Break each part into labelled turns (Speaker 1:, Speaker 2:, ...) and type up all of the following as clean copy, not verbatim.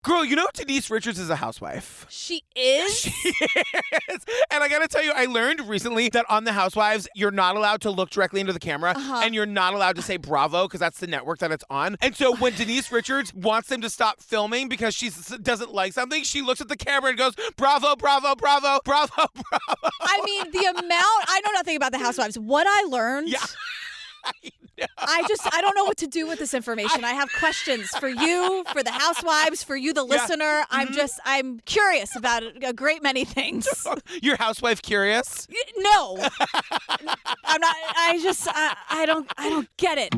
Speaker 1: Girl, you know Denise Richards is a housewife.
Speaker 2: She is?
Speaker 1: She is. And I got to tell you, I learned recently that on The Housewives, you're not allowed to look directly into the camera and you're not allowed to say bravo because that's the network that it's on. And so when Denise Richards wants them to stop filming because she doesn't like something, she looks at the camera and goes, bravo, bravo, bravo, bravo, bravo.
Speaker 2: I mean, the amount, I know nothing about The Housewives. What I learned...
Speaker 1: Yeah.
Speaker 2: I don't know what to do with this information. I have questions for you, for the housewives, for you, the listener. I'm curious about a great many things.
Speaker 1: You're housewife curious?
Speaker 2: No. I'm not. I don't get it.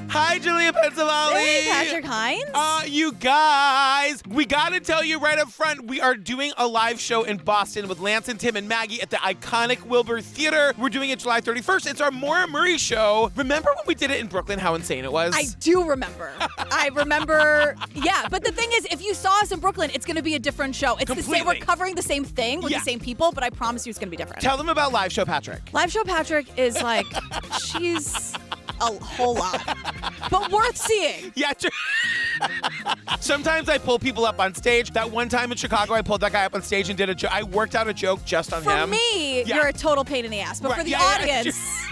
Speaker 1: Hi, Gillian Pensavalli.
Speaker 2: Hey, Patrick Hines.
Speaker 1: You guys, we got to tell you right up front, we are doing a live show in Boston with Lance and Tim and Maggie at the iconic Wilbur Theater. We're doing it July 31st. It's our Maura Murray show. Remember when we did it in Brooklyn, how insane it was?
Speaker 2: I do remember. I remember, yeah. But the thing is, if you saw us in Brooklyn, it's going to be a different show. It's
Speaker 1: Completely.
Speaker 2: the same. We're covering the same thing with the same people, but I promise you it's going to be different.
Speaker 1: Tell them about Live Show Patrick.
Speaker 2: Live Show Patrick is like, she's a whole lot, but worth seeing.
Speaker 1: Yeah, sometimes I pull people up on stage. That one time in Chicago, I pulled that guy up on stage and did a joke. I worked out a joke just on him.
Speaker 2: For me, you're a total pain in the ass, but for the audience...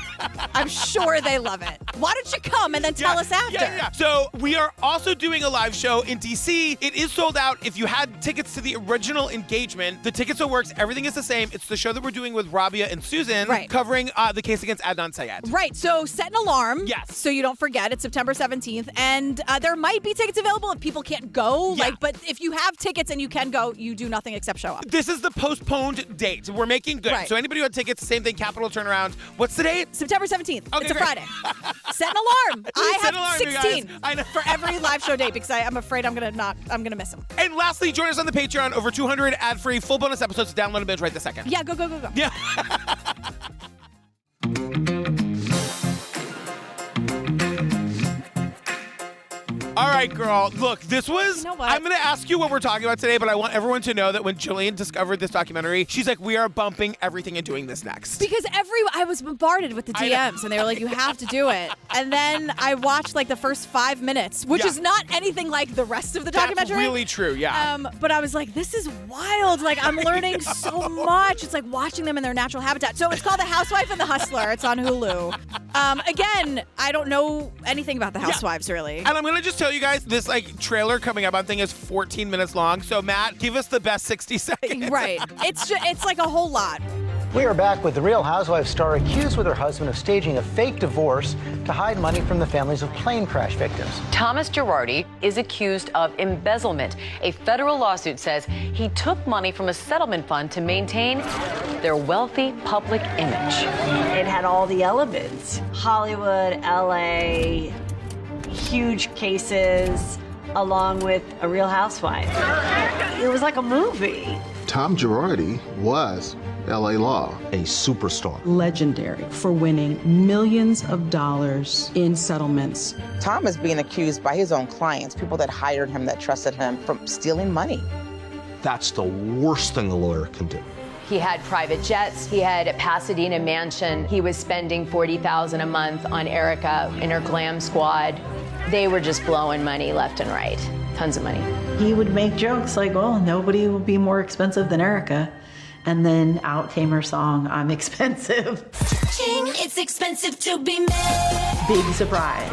Speaker 2: I'm sure they love it. Why don't you come and then tell us after?
Speaker 1: Yeah. So we are also doing a live show in DC. It is sold out. If you had tickets to the original engagement, the ticket still works. Everything is the same. It's the show that we're doing with Rabia and Susan, covering the case against Adnan Syed.
Speaker 2: Right. So set an alarm.
Speaker 1: Yes.
Speaker 2: So you don't forget. It's September 17th. And there might be tickets available if people can't go.
Speaker 1: Yeah.
Speaker 2: But if you have tickets and you can go, you do nothing except show up.
Speaker 1: This is the postponed date. We're making good.
Speaker 2: Right.
Speaker 1: So anybody who had tickets, same thing, Capital Turnaround. What's the date?
Speaker 2: September 17th.
Speaker 1: Okay,
Speaker 2: it's a
Speaker 1: great.
Speaker 2: Friday. Set an alarm. I
Speaker 1: Set
Speaker 2: have
Speaker 1: an alarm,
Speaker 2: 16
Speaker 1: you guys. I know.
Speaker 2: for every live show date because I'm afraid I'm gonna miss them.
Speaker 1: And lastly, join us on the Patreon. Over 200 ad-free, full bonus episodes to download and binge right this second.
Speaker 2: Yeah, go.
Speaker 1: Yeah. All right, girl. Look, this was...
Speaker 2: You know what?
Speaker 1: I'm going to ask you what we're talking about today, but I want everyone to know that when Gillian discovered this documentary, she's like, we are bumping everything and doing this next.
Speaker 2: Because I was bombarded with the DMs, and they were like, you have to do it. And then I watched like the first 5 minutes, which is not anything like the rest of the documentary.
Speaker 1: That's really true, yeah.
Speaker 2: But I was like, this is wild. Like, I'm learning so much. It's like watching them in their natural habitat. So it's called The Housewife and the Hustler. It's on Hulu. Again, I don't know anything about the Housewives, really.
Speaker 1: And I'm going to just tell you guys, this like trailer coming up on thing is 14 minutes long. So Matt, give us the best 60 seconds.
Speaker 2: Right. It's like a whole lot.
Speaker 3: We are back with the Real Housewives star accused with her husband of staging a fake divorce to hide money from the families of plane crash victims.
Speaker 4: Thomas Girardi is accused of embezzlement. A federal lawsuit says he took money from a settlement fund to maintain their wealthy public image.
Speaker 5: It had all the elements. Hollywood, LA, huge cases, along with a Real Housewife. It was like a movie.
Speaker 6: Tom Girardi was LA Law, a superstar.
Speaker 7: Legendary for winning millions of dollars in settlements.
Speaker 8: Tom is being accused by his own clients, people that hired him, that trusted him, from stealing money.
Speaker 6: That's the worst thing a lawyer can do.
Speaker 4: He had private jets. He had a Pasadena mansion. He was spending $40,000 a month on Erika and her glam squad. They were just blowing money left and right. Tons of money.
Speaker 9: He would make jokes like, oh, nobody will be more expensive than Erika. And then out came her song, I'm Expensive.
Speaker 10: King, it's expensive to be mad.
Speaker 9: Big surprise.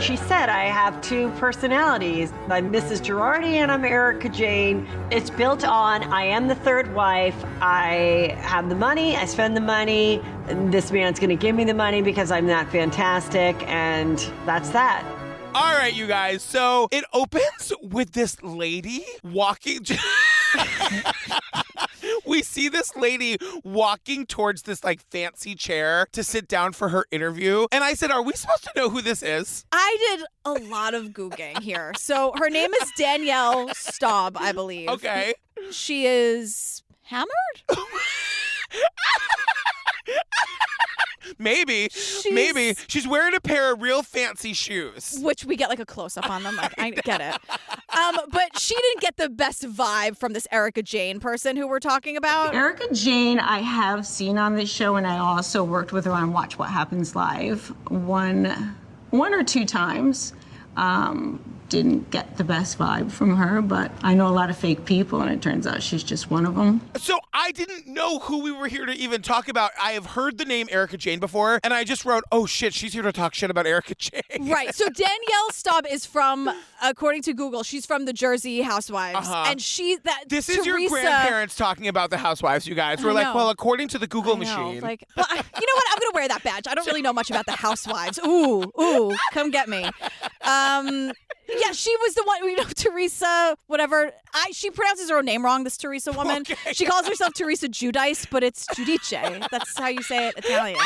Speaker 5: She said, I have two personalities. I'm Mrs. Girardi and I'm Erika Jane. It's built on, I am the third wife. I have the money, I spend the money. This man's gonna give me the money because I'm that fantastic, and that's that.
Speaker 1: All right, you guys. So it opens with this lady walking. We see this lady walking towards this like fancy chair to sit down for her interview. And I said, are we supposed to know who this is?
Speaker 2: I did a lot of Googling here. So her name is Danielle Staub, I believe.
Speaker 1: Okay.
Speaker 2: She is hammered?
Speaker 1: Maybe. She's wearing a pair of real fancy shoes.
Speaker 2: Which we get like a close-up on them. Like, I get it. But she didn't get the best vibe from this Erika Jayne person who we're talking about.
Speaker 9: Erika Jayne, I have seen on this show, and I also worked with her on Watch What Happens Live one or two times. Didn't get the best vibe from her, but I know a lot of fake people, and it turns out she's just one of them.
Speaker 1: So I didn't know who we were here to even talk about. I have heard the name Erika Jayne before, and I just wrote, oh shit, she's here to talk shit about Erika Jayne.
Speaker 2: Right. So Danielle Staub is from, according to Google, she's from the Jersey Housewives. And
Speaker 1: This is your grandparents talking about the Housewives, you guys. We're like, well, according to the Google machine.
Speaker 2: Like, well, you know what? I'm going to wear that badge. I don't really know much about the Housewives. Ooh, come get me. Yeah, she was the one, Teresa, whatever. She pronounces her own name wrong, this Teresa woman.
Speaker 1: Okay.
Speaker 2: She calls herself Teresa Giudice, but it's Giudice. That's how you say it, Italian.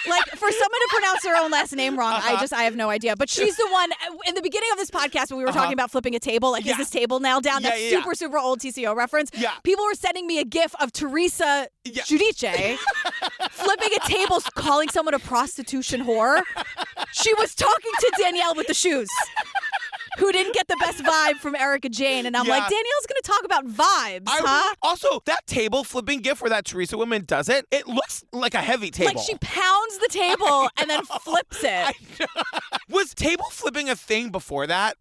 Speaker 2: Like, for someone to pronounce their own last name wrong, I have no idea. But she's the one, in the beginning of this podcast, when we were talking about flipping a table, like, is this table nailed down? That super old TCO reference. Yeah. People were sending me a gif of Teresa Giudice flipping a table, calling someone a prostitution whore. She was talking to Danielle with the shoes, who didn't get the best vibe from Erika Jayne. And I'm like, Danielle's going to talk about vibes, huh?
Speaker 1: Also, that table flipping gif where that Teresa woman does it, it looks like a heavy table.
Speaker 2: Like she pounds the table and then flips it.
Speaker 1: Was table flipping a thing before that?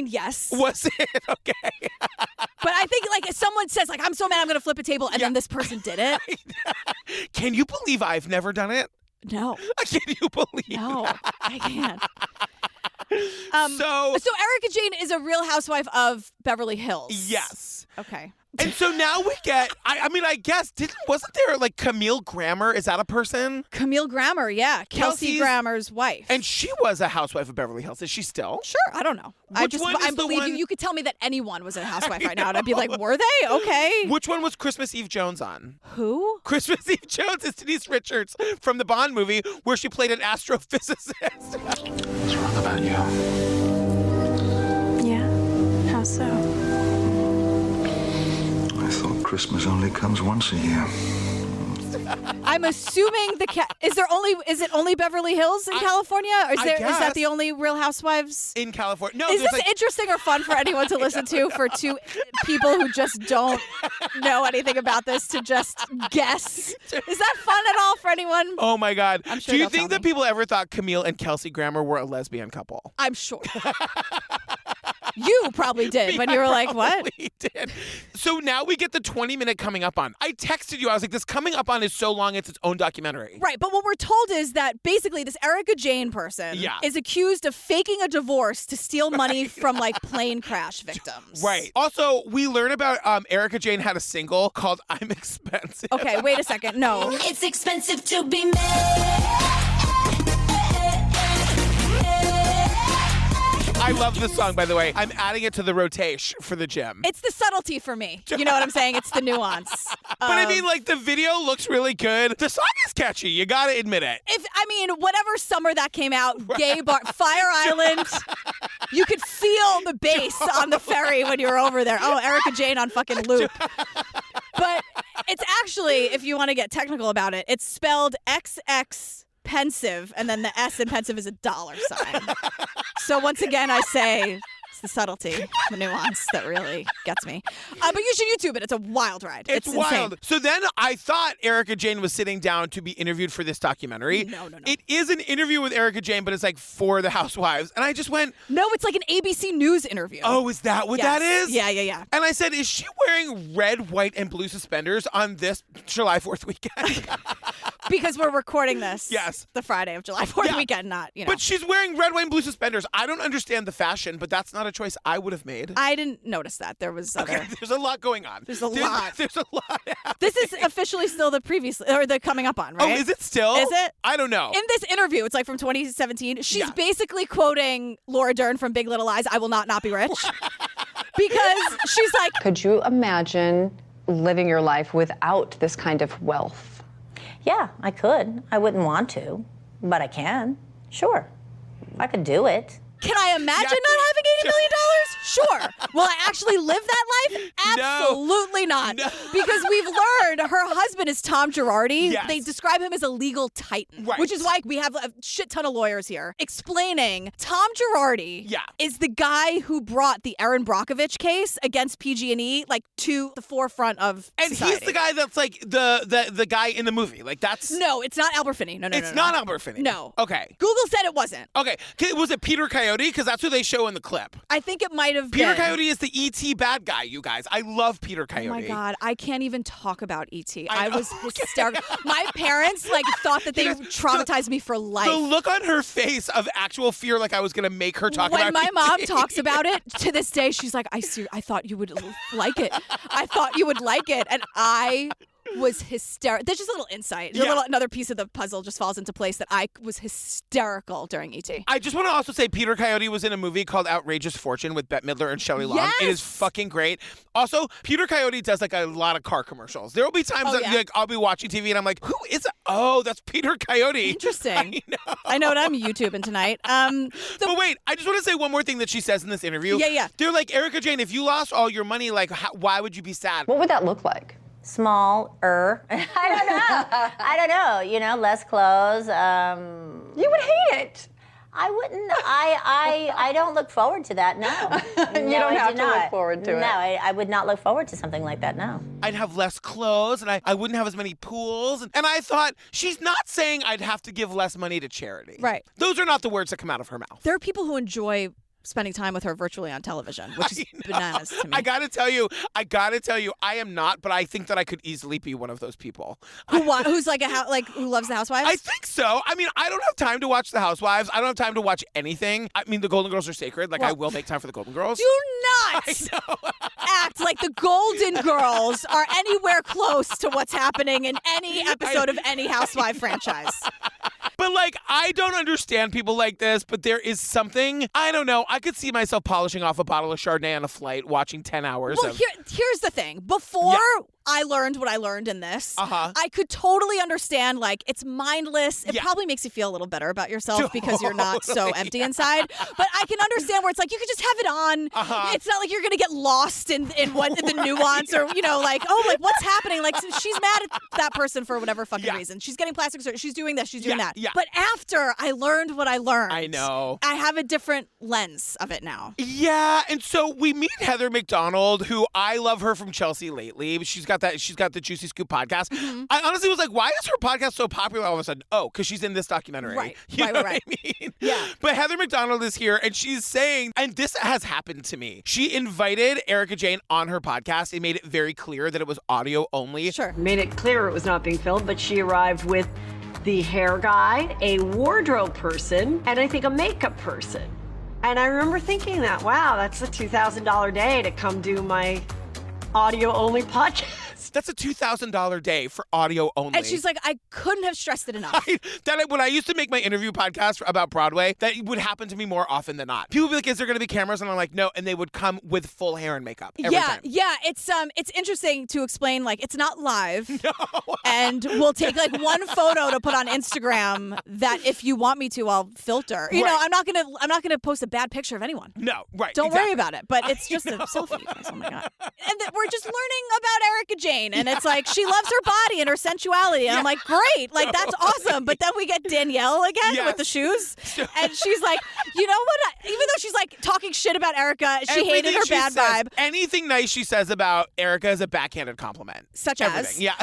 Speaker 2: Yes.
Speaker 1: Was it? Okay.
Speaker 2: But I think, like, if someone says, like, I'm so mad I'm going to flip a table, and then this person did it.
Speaker 1: Can you believe I've never done it?
Speaker 2: No.
Speaker 1: Can you believe?
Speaker 2: No, I can't. So Erika Jayne is a Real Housewife of Beverly Hills.
Speaker 1: Yes.
Speaker 2: Okay.
Speaker 1: And so now we get, I guess, wasn't there like Camille Grammer? Is that a person?
Speaker 2: Camille Grammer, yeah. Kelsey Grammer's wife.
Speaker 1: And she was a housewife of Beverly Hills. Is she still?
Speaker 2: Sure, I don't know. I believe you. You could tell me that anyone was a housewife right now, and I'd be like, were they? Okay.
Speaker 1: Which one was Christmas Eve Jones on?
Speaker 2: Who?
Speaker 1: Christmas Eve Jones is Denise Richards from the Bond movie where she played an astrophysicist.
Speaker 11: What's wrong about you?
Speaker 12: Yeah? How so?
Speaker 11: I thought Christmas only comes once a year.
Speaker 2: I'm assuming is it only Beverly Hills in California? Or is that the only Real Housewives
Speaker 1: in California? No.
Speaker 2: Is this interesting or fun for anyone to listen to for two people who just don't know anything about this to just guess? Is that fun at all for anyone?
Speaker 1: Oh my God.
Speaker 2: I'm sure
Speaker 1: Do you think that people ever thought Camille and Kelsey Grammer were a lesbian couple?
Speaker 2: I'm sure. You probably did when you were like, what?
Speaker 1: Did. So now we get the 20-minute coming up on. I texted you. I was like, this coming up on is so long, it's its own documentary.
Speaker 2: Right. But what we're told is that basically this Erika Jayne person is accused of faking a divorce to steal money from like plane crash victims.
Speaker 1: Right. Also, we learn about Erika Jayne had a single called I'm Expensive.
Speaker 2: Okay, wait a second. No.
Speaker 10: It's expensive to be mad.
Speaker 1: I love this song, by the way. I'm adding it to the rotation for the gym.
Speaker 2: It's the subtlety for me. You know what I'm saying? It's the nuance.
Speaker 1: But I mean, like, the video looks really good. The song is catchy. You gotta admit it.
Speaker 2: Whatever summer that came out, gay bar, Fire Island, you could feel the bass on the ferry when you were over there. Oh, Erika Jayne on fucking loop. But it's actually, if you want to get technical about it, it's spelled XX pensive, and then the S in pensive is a $sign. So once again, I say it's the subtlety, the nuance that really gets me. But you should YouTube it. It's a wild ride.
Speaker 1: It's wild.
Speaker 2: Insane.
Speaker 1: So then I thought Erika Jayne was sitting down to be interviewed for this documentary.
Speaker 2: No.
Speaker 1: It is an interview with Erika Jayne, but it's like for the Housewives. And I just went...
Speaker 2: No, it's like an ABC News interview.
Speaker 1: Oh, is that what that is?
Speaker 2: Yeah.
Speaker 1: And I said, is she wearing red, white, and blue suspenders on this July 4th weekend?
Speaker 2: Because we're recording this.
Speaker 1: Yes.
Speaker 2: The Friday of July 4th weekend, not,
Speaker 1: But she's wearing red, white, and blue suspenders. I don't understand the fashion, but that's not a choice I would have made.
Speaker 2: I didn't notice that. There was other...
Speaker 1: Okay, there's a lot going on.
Speaker 2: There's a lot.
Speaker 1: There's a lot happening.
Speaker 2: This is officially still the coming up on, right?
Speaker 1: Oh, is it still?
Speaker 2: Is it?
Speaker 1: I don't know.
Speaker 2: In this interview, it's like from 2017, she's basically quoting Laura Dern from Big Little Lies, I will not be rich. Because she's like...
Speaker 13: Could you imagine living your life without this kind of wealth?
Speaker 14: Yeah, I could. I wouldn't want to, but I can. Sure. I could do it.
Speaker 2: Can I imagine not having $80 million? Sure. Will I actually live that life? Absolutely not.
Speaker 1: No.
Speaker 2: Because we've learned her husband is Tom Girardi.
Speaker 1: Yes.
Speaker 2: They describe him as a legal titan,
Speaker 1: Right.
Speaker 2: which is why we have a shit ton of lawyers here explaining Tom Girardi is the guy who brought the Erin Brockovich case against PG&E like to the forefront of society.
Speaker 1: He's the guy that's like the guy in the movie. Like that's
Speaker 2: No, it's not Albert Finney. No.
Speaker 1: It's not Albert Finney.
Speaker 2: No.
Speaker 1: Okay.
Speaker 2: Google said it wasn't.
Speaker 1: Okay. Was it Peter Coyote? Because that's who they show in the clip.
Speaker 2: I think it might have
Speaker 1: Peter
Speaker 2: been.
Speaker 1: Coyote is the E.T. bad guy, you guys. I love Peter Coyote.
Speaker 2: Oh my God, I can't even talk about E.T.
Speaker 1: I
Speaker 2: I was hysterical. My parents like thought that they traumatized me for life.
Speaker 1: The look on her face of actual fear, like I was going to make her talk about
Speaker 2: When my
Speaker 1: E.T.
Speaker 2: mom talks about it, to this day, she's like, I thought you would like it. I thought you would like it. And I was hysterical. There's just a little insight. Another piece of the puzzle just falls into place that I was hysterical during E.T.
Speaker 1: I just want to also say Peter Coyote was in a movie called Outrageous Fortune with Bette Midler and Shelley Long.
Speaker 2: Yes!
Speaker 1: It is fucking great. Also, Peter Coyote does like a lot of car commercials. There will be times that like, I'll be watching TV and I'm like, who is it? Oh, that's Peter Coyote.
Speaker 2: Interesting. I know what I'm YouTubing tonight.
Speaker 1: But wait, I just want to say one more thing that she says in this interview.
Speaker 2: Yeah.
Speaker 1: They're like, Erika Jane, if you lost all your money, like, why would you be sad?
Speaker 13: What would that look like?
Speaker 14: Smaller. I don't know. You know, less clothes.
Speaker 13: You would hate it.
Speaker 14: I wouldn't. I don't look forward to that. No.
Speaker 13: You don't have to look forward to it.
Speaker 14: No, I would not look forward to something like that. No.
Speaker 1: I'd have less clothes and I wouldn't have as many pools. And I thought, she's not saying I'd have to give less money to charity.
Speaker 2: Right.
Speaker 1: Those are not the words that come out of her mouth.
Speaker 2: There are people who enjoy spending time with her virtually on television, which is bananas to me.
Speaker 1: I gotta tell you, I am not, but I think that I could easily be one of those people.
Speaker 2: Who's like who loves the Housewives?
Speaker 1: I think so. I mean, I don't have time to watch the Housewives. I don't have time to watch anything. I mean, the Golden Girls are sacred. Like, I will make time for the Golden Girls.
Speaker 2: Do not act like the Golden Girls are anywhere close to what's happening in any episode of any Housewife franchise.
Speaker 1: But like, I don't understand people like this, but there is something, I don't know, I could see myself polishing off a bottle of Chardonnay on a flight, watching 10 hours
Speaker 2: Well, here's the thing. Before I learned what I learned in this, I could totally understand, like, it's mindless. It probably makes you feel a little better about yourself because you're not so empty inside. But I can understand where it's like, you could just have it on. It's not like you're going to get lost in the nuance or, you know, like, oh, like, what's happening? Like, she's mad at that person for whatever fucking reason. She's getting plastic surgery. She's doing this. She's doing that.
Speaker 1: Yeah.
Speaker 2: But after I learned what I learned,
Speaker 1: I know.
Speaker 2: I have a different lens of it now.
Speaker 1: Yeah, and so we meet Heather McDonald, who I love her from Chelsea Lately. She's got the Juicy Scoop podcast. I honestly was like, why is her podcast so popular all of a sudden? Oh, because she's in this documentary.
Speaker 2: Right.
Speaker 1: You know
Speaker 2: Right.
Speaker 1: what I mean?
Speaker 2: Yeah.
Speaker 1: But Heather McDonald is here, and she's saying, and this has happened to me. She invited Erika Jane on her podcast and made it very clear that it was audio only.
Speaker 2: Sure.
Speaker 5: Made it clear it was not being filmed, but she arrived with the hair guy, a wardrobe person, and I think a makeup person. And I remember thinking that, wow, that's a $2,000 day to come do my audio-only podcast.
Speaker 1: That's a $2,000 day for audio only.
Speaker 2: And she's like, I couldn't have stressed it enough.
Speaker 1: When I used to make my interview podcast about Broadway, that would happen to me more often than not. People would be like, is there going to be cameras? And I'm like, no. And they would come with full hair and makeup every time.
Speaker 2: Yeah. It's interesting to explain, like, it's not live. No. And we'll take like one photo to put on Instagram that if you want me to, I'll filter. You know, I'm not gonna post a bad picture of anyone.
Speaker 1: No, right.
Speaker 2: Don't worry about it. But it's just a selfie, you guys. Oh my God. And we're just learning about Erika Jane. And it's like, she loves her body and her sensuality. And I'm like, great. Like, that's awesome. But then we get Danielle again with the shoes. And she's like, you know what? Even though she's like talking shit about Erika, she hated her bad vibe.
Speaker 1: Anything nice she says about Erika is a backhanded compliment.
Speaker 2: Such
Speaker 1: Everything.
Speaker 2: as?
Speaker 1: Yeah.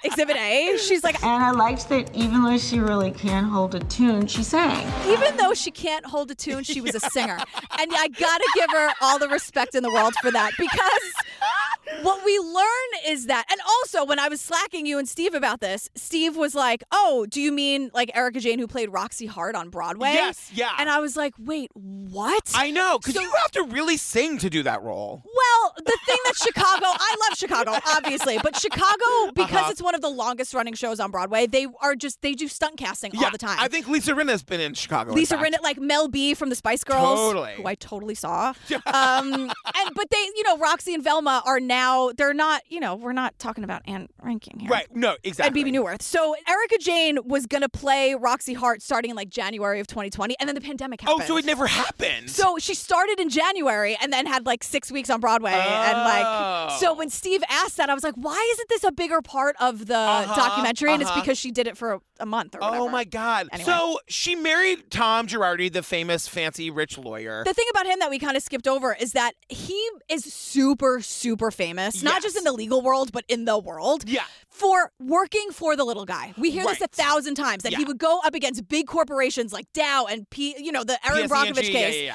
Speaker 2: Exhibit A, she's like...
Speaker 9: And I liked that even though she really can't hold a tune, she sang.
Speaker 2: Even though she can't hold a tune, she was a singer. And I gotta give her all the respect in the world for that, because what we learn is that, and also when I was slacking you and Steve about this, Steve was like, oh, do you mean like Erika Jane who played Roxy Hart on Broadway?
Speaker 1: Yes, yeah.
Speaker 2: And I was like, wait, what?
Speaker 1: I know, because you have to really sing to do that role.
Speaker 2: Well, the thing that Chicago, I love Chicago, obviously, but Chicago, because it's one of the longest running shows on Broadway, they do stunt casting all the time.
Speaker 1: I think Lisa Rinna's been in Chicago.
Speaker 2: Lisa Rinna, like Mel B from the Spice Girls,
Speaker 1: Totally.
Speaker 2: who I totally saw. But they, Roxy and Velma are now now they're not, we're not talking about Anne Ranking here.
Speaker 1: Right. No, exactly.
Speaker 2: And BB Newirth. So Erika Jayne was going to play Roxy Hart starting in like January of 2020, and then the pandemic happened.
Speaker 1: Oh, so it never happened.
Speaker 2: So she started in January and then had like 6 weeks on Broadway. And so when Steve asked that, I was like, why isn't this a bigger part of the documentary? And it's because she did it for a month or whatever.
Speaker 1: Oh my God.
Speaker 2: Anyway.
Speaker 1: So she married Tom Girardi, the famous, fancy, rich lawyer.
Speaker 2: The thing about him that we kind of skipped over is that he is super, super famous, not just in the legal world, but in the world.
Speaker 1: Yeah.
Speaker 2: For working for the little guy. We hear this 1,000 times, that he would go up against big corporations like Dow and the Erin Brockovich case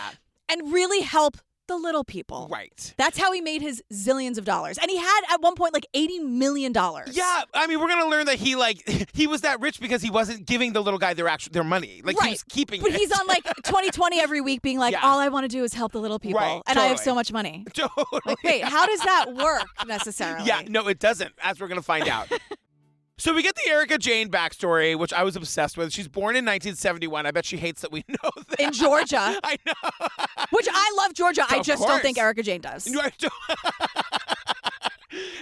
Speaker 2: and really help the little people.
Speaker 1: Right.
Speaker 2: That's how he made his zillions of dollars. And he had at one point like $80 million.
Speaker 1: Yeah, I mean, we're going to learn that he was that rich because he wasn't giving the little guy their money. Like, he was keeping it.
Speaker 2: But he's on like 2020 every week being like, all I want to do is help the little people.
Speaker 1: Right,
Speaker 2: and I have so much money.
Speaker 1: Totally.
Speaker 2: Like, wait, how does that work necessarily?
Speaker 1: Yeah, no, it doesn't, as we're going to find out. So we get the Erika Jayne backstory, which I was obsessed with. She's born in 1971. I bet she hates that we know that.
Speaker 2: In Georgia.
Speaker 1: I know.
Speaker 2: Which I love Georgia. I just don't
Speaker 1: course.
Speaker 2: think Erika Jayne does.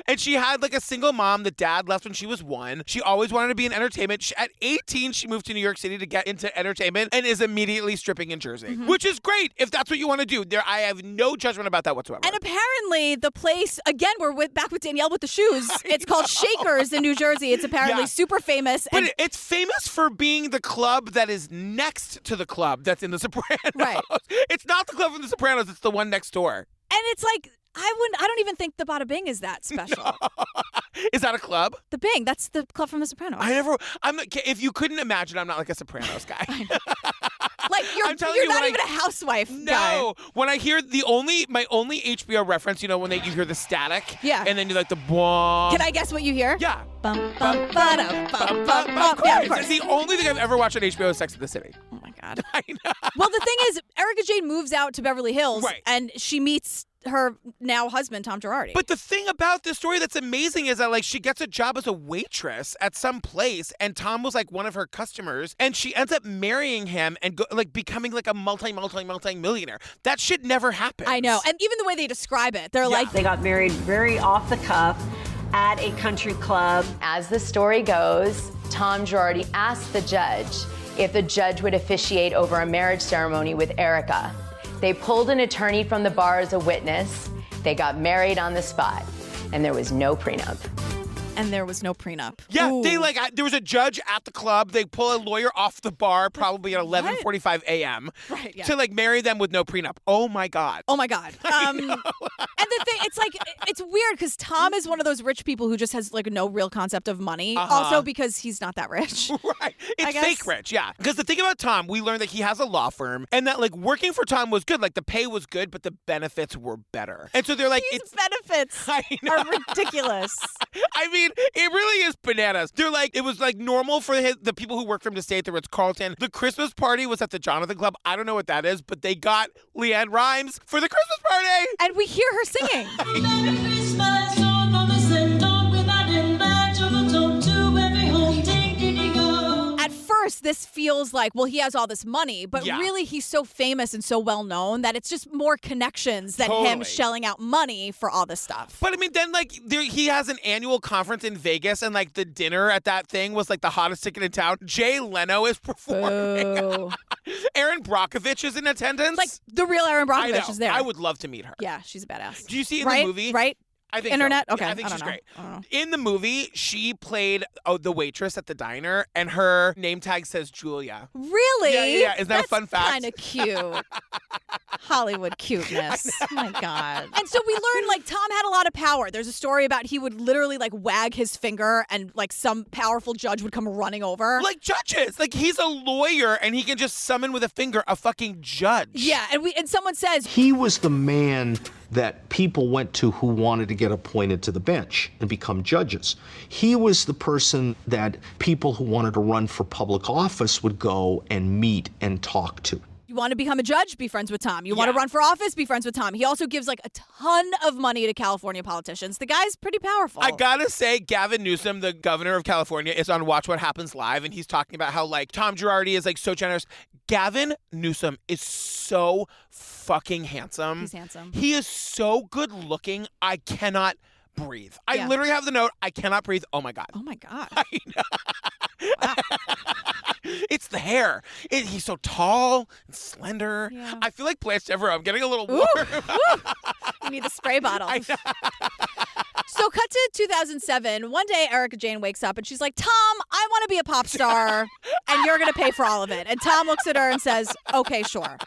Speaker 1: And she had like a single mom. The dad left when she was 1. She always wanted to be in entertainment. At 18, she moved to New York City to get into entertainment and is immediately stripping in Jersey, which is great if that's what you want to do. I have no judgment about that whatsoever.
Speaker 2: And apparently the place, again, we're back with Danielle with the shoes. It's called Shakers in New Jersey. It's apparently super famous.
Speaker 1: But it's famous for being the club that is next to the club that's in The Sopranos.
Speaker 2: Right.
Speaker 1: It's not the club from The Sopranos. It's the one next door.
Speaker 2: And it's like, I don't even think the Bada Bing is that special.
Speaker 1: No. Is that a club?
Speaker 2: The Bing, that's the club from The Sopranos.
Speaker 1: If you couldn't imagine, I'm not like a Sopranos guy.
Speaker 2: Like, you're not even a housewife guy.
Speaker 1: No. When I hear my only HBO reference, when you hear the static.
Speaker 2: Yeah.
Speaker 1: And then you like the boom.
Speaker 2: Can I guess what you hear?
Speaker 1: Yeah.
Speaker 2: Bum, bum, ba-da, bum, bum, bum.
Speaker 1: Of course.
Speaker 2: Yeah, of course.
Speaker 1: It's the only thing I've ever watched on HBO is Sex and the City.
Speaker 2: Oh my God.
Speaker 1: I know.
Speaker 2: Well, the thing is, Erika Jayne moves out to Beverly Hills.
Speaker 1: Right.
Speaker 2: And she meets her now husband, Tom Girardi.
Speaker 1: But the thing about this story that's amazing is that she gets a job as a waitress at some place, and Tom was like one of her customers, and she ends up marrying him and becoming like a multi-millionaire. That shit never happens.
Speaker 2: I know. And even the way they describe it, they're like...
Speaker 5: They got married very off the cuff at a country club.
Speaker 4: As the story goes, Tom Girardi asked the judge if the judge would officiate over a marriage ceremony with Erika. They pulled an attorney from the bar as a witness. They got married on the spot, and there was no prenup.
Speaker 2: And there was no prenup.
Speaker 1: Yeah,
Speaker 2: Ooh.
Speaker 1: there was a judge at the club. They pull a lawyer off the bar probably at 11:45 a.m.
Speaker 2: Right, yeah.
Speaker 1: to marry them with no prenup. Oh my God.
Speaker 2: Oh my God. And the thing, it's weird because Tom is one of those rich people who just has no real concept of money. Also because he's not that rich.
Speaker 1: Right. It's fake rich, yeah. Because the thing about Tom, we learned that he has a law firm and that working for Tom was good. The pay was good, but the benefits were better. And so they're like,
Speaker 2: These benefits are ridiculous.
Speaker 1: I mean, it really is bananas. They're it was normal for the people who work for him to stay at the Ritz-Carlton. The Christmas party was at the Jonathan Club. I don't know what that is, but they got Leanne Rimes for the Christmas party.
Speaker 2: And we hear her singing.
Speaker 10: Merry Christmas, on us and on with that and badge on the top to every home, ding-ding-ding-go.
Speaker 2: At first, this feels like, well, he has all this money, but really he's so famous and so well known that it's just more connections than him shelling out money for all this stuff.
Speaker 1: But I mean, then he has an annual conference in Vegas, and the dinner at that thing was the hottest ticket in town. Jay Leno is performing. Erin Brockovich is in attendance.
Speaker 2: The real Erin Brockovich is there.
Speaker 1: I would love to meet her.
Speaker 2: Yeah, she's a badass.
Speaker 1: Do you see in the movie?
Speaker 2: Right?
Speaker 1: I think
Speaker 2: Internet?
Speaker 1: so.
Speaker 2: Okay.
Speaker 1: Yeah, I think she's
Speaker 2: know.
Speaker 1: great.
Speaker 2: I don't know.
Speaker 1: In the movie, she played the waitress at the diner, and her name tag says Julia.
Speaker 2: Really?
Speaker 1: Yeah. Isn't that a fun fact?
Speaker 2: Kind of cute. Hollywood cuteness. Oh my God. And so we learned Tom had a lot of power. There's a story about he would literally wag his finger and some powerful judge would come running over.
Speaker 1: Like judges. He's a lawyer and he can just summon with a finger a fucking judge.
Speaker 2: Yeah, and someone says
Speaker 6: he was the man that people went to who wanted to get appointed to the bench and become judges. He was the person that people who wanted to run for public office would go and meet and talk to.
Speaker 2: You want to become a judge? Be friends with Tom. You want to run for office? Be friends with Tom. He also gives a ton of money to California politicians. The guy's pretty powerful.
Speaker 1: I gotta say, Gavin Newsom, the governor of California, is on Watch What Happens Live, and he's talking about how Tom Girardi is so generous. Gavin Newsom is so fucking handsome.
Speaker 2: He's handsome.
Speaker 1: He is so good looking. I cannot breathe. I literally have the note, I cannot breathe. Oh my God.
Speaker 2: Oh my God.
Speaker 1: I know. Wow. It's the hair. He's so tall and slender.
Speaker 2: Yeah.
Speaker 1: I feel like Blanche Devereaux. I'm getting a little warm.
Speaker 2: You need the spray bottle.
Speaker 1: I know.
Speaker 2: So cut to 2007. One day, Erika Jayne wakes up and she's like, Tom, I want to be a pop star and you're going to pay for all of it. And Tom looks at her and says, okay, sure.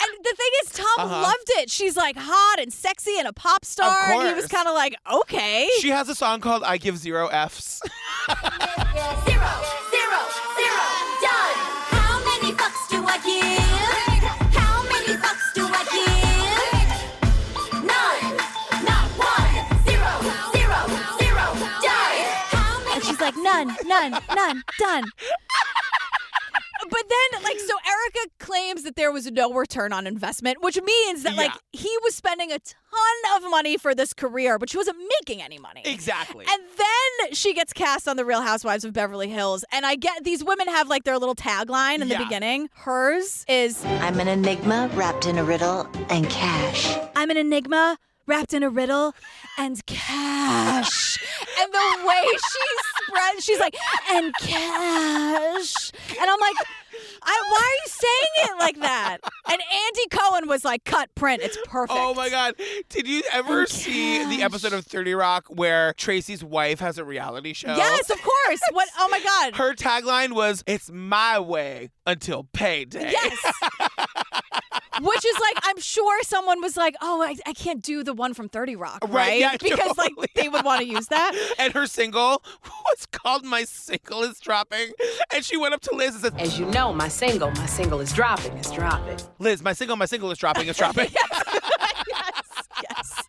Speaker 2: And the thing is, Tom loved it. She's like hot and sexy and a pop star. And he was kind of like, okay.
Speaker 1: She has a song called I Give 0 Fs.
Speaker 10: 0, 0, 0, done. How many fucks do I give? How many fucks do I give? None. Not one. 0, 0, 0, done. How many
Speaker 2: And she's like, none, done. But then, so Erika claims that there was no return on investment, which means that, he was spending a ton of money for this career, but she wasn't making any money.
Speaker 1: Exactly.
Speaker 2: And then she gets cast on The Real Housewives of Beverly Hills. And I get these women have, their little tagline in the beginning. Hers is,
Speaker 15: I'm an enigma wrapped in a riddle and cash.
Speaker 2: I'm an enigma wrapped in a riddle and cash. And the way she spreads, she's like, and cash. And I'm like, why are you saying it like that? And Andy Cohen was like, cut, print. It's perfect.
Speaker 1: Oh my God. Did you ever see the episode of 30 Rock where Tracy's wife has a reality show?
Speaker 2: Yes, of course. What? Oh my God.
Speaker 1: Her tagline was, it's my way until payday.
Speaker 2: Yes. Which is I'm sure someone was like, oh, I can't do the one from 30 Rock, right?
Speaker 1: Yeah,
Speaker 2: because
Speaker 1: totally.
Speaker 2: they would want to use that.
Speaker 1: And her single was called My Single Is Dropping. And she went up to Liz and said,
Speaker 16: as you know, my single is dropping, it's dropping.
Speaker 1: Liz, my single is dropping, it's dropping.
Speaker 2: Yes.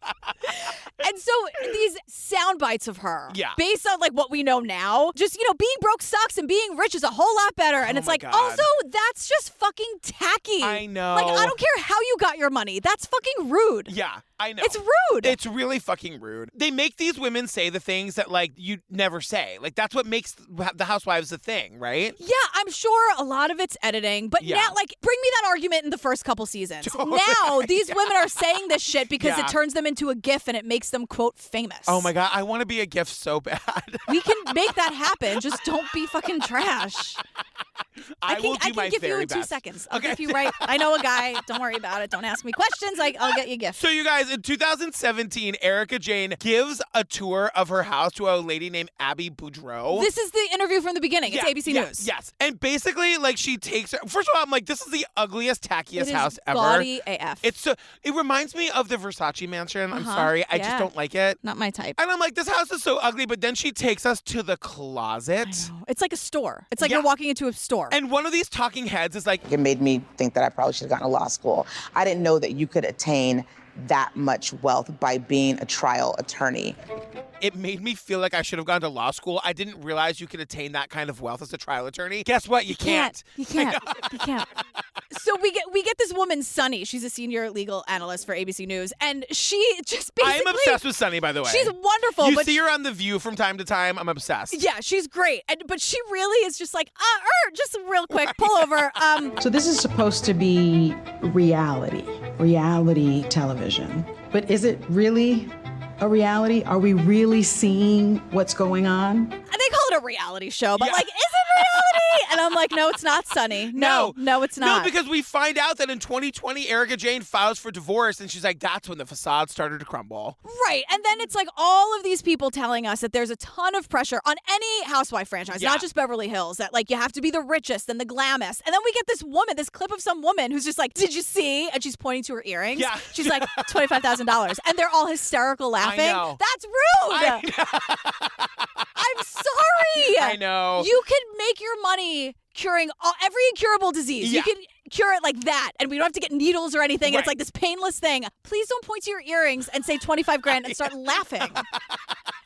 Speaker 2: And so these sound bites of her,
Speaker 1: Yeah.
Speaker 2: based on what we know now, just, being broke sucks and being rich is a whole lot better. And it's
Speaker 1: my God.
Speaker 2: also, that's just fucking tacky.
Speaker 1: I know.
Speaker 2: I don't care how you got your money. That's fucking rude.
Speaker 1: Yeah, I know.
Speaker 2: It's rude.
Speaker 1: It's really fucking rude. They make these women say the things that, you never say. That's what makes the Housewives a thing, right?
Speaker 2: Yeah, I'm sure a lot of it's editing, but now, bring me that argument in the first couple seasons.
Speaker 1: Totally.
Speaker 2: Now, these women are saying this shit because
Speaker 1: Yeah.
Speaker 2: it turns them into a GIF and it makes them, quote, famous.
Speaker 1: Oh my God, I want to be a gift so bad.
Speaker 2: We can make that happen. Just don't be fucking trash.
Speaker 1: I will do my
Speaker 2: give you
Speaker 1: very
Speaker 2: in 2
Speaker 1: best.
Speaker 2: seconds. I'll give you right. I know a guy. Don't worry about it. Don't ask me questions. I'll get you a gift.
Speaker 1: So you guys, in 2017, Erika Jayne gives a tour of her house to a lady named Abby Boudreau.
Speaker 2: This is the interview from the beginning. It's ABC
Speaker 1: yeah,
Speaker 2: News.
Speaker 1: Yes. And basically, she takes her. First of all, I'm like, this is the ugliest, tackiest house ever.
Speaker 2: Gaudy AF.
Speaker 1: It reminds me of the Versace mansion. I'm sorry. I just don't like it.
Speaker 2: Not my type.
Speaker 1: And I'm like, this house is so ugly. But then she takes us to the closet.
Speaker 2: It's like a store. It's like you're walking into a store.
Speaker 1: And one of these talking heads is like,
Speaker 8: It made me think that I probably should have gone to law school. I didn't know that you could attain that much wealth by being a trial attorney.
Speaker 1: It made me feel like I should have gone to law school. I didn't realize you could attain that kind of wealth as a trial attorney. Guess what? You can't.
Speaker 2: You can't. You can't. So we get this woman, Sunny. She's a senior legal analyst for ABC News, and she just basically.
Speaker 1: I'm obsessed with Sunny, by the way.
Speaker 2: She's wonderful.
Speaker 1: You
Speaker 2: but
Speaker 1: see her on The View from time to time. I'm obsessed.
Speaker 2: Yeah, she's great. But she really is just like, just real quick, pull over.
Speaker 7: So this is supposed to be reality television. But is it really a reality? Are we really seeing what's going on?
Speaker 2: They call it a reality show, but is it reality? And I'm like, no, it's not, Sunny. No, it's not.
Speaker 1: No, because we find out that in 2020, Erika Jayne files for divorce, and she's like, that's when the facade started to crumble.
Speaker 2: Right. And then it's all of these people telling us that there's a ton of pressure on any housewife franchise, not just Beverly Hills, that you have to be the richest and the glammest. And then we get this clip of some woman who's just like, did you see? And she's pointing to her earrings.
Speaker 1: Yeah.
Speaker 2: She's like, $25,000. And they're all hysterical laughing.
Speaker 1: I know.
Speaker 2: That's rude. I'm sorry.
Speaker 1: I know.
Speaker 2: You can make your money curing every incurable disease.
Speaker 1: Yeah.
Speaker 2: You can cure it like that, and we don't have to get needles or anything.
Speaker 1: Right.
Speaker 2: And it's like this painless thing. Please don't point to your earrings and say 25 grand and start laughing.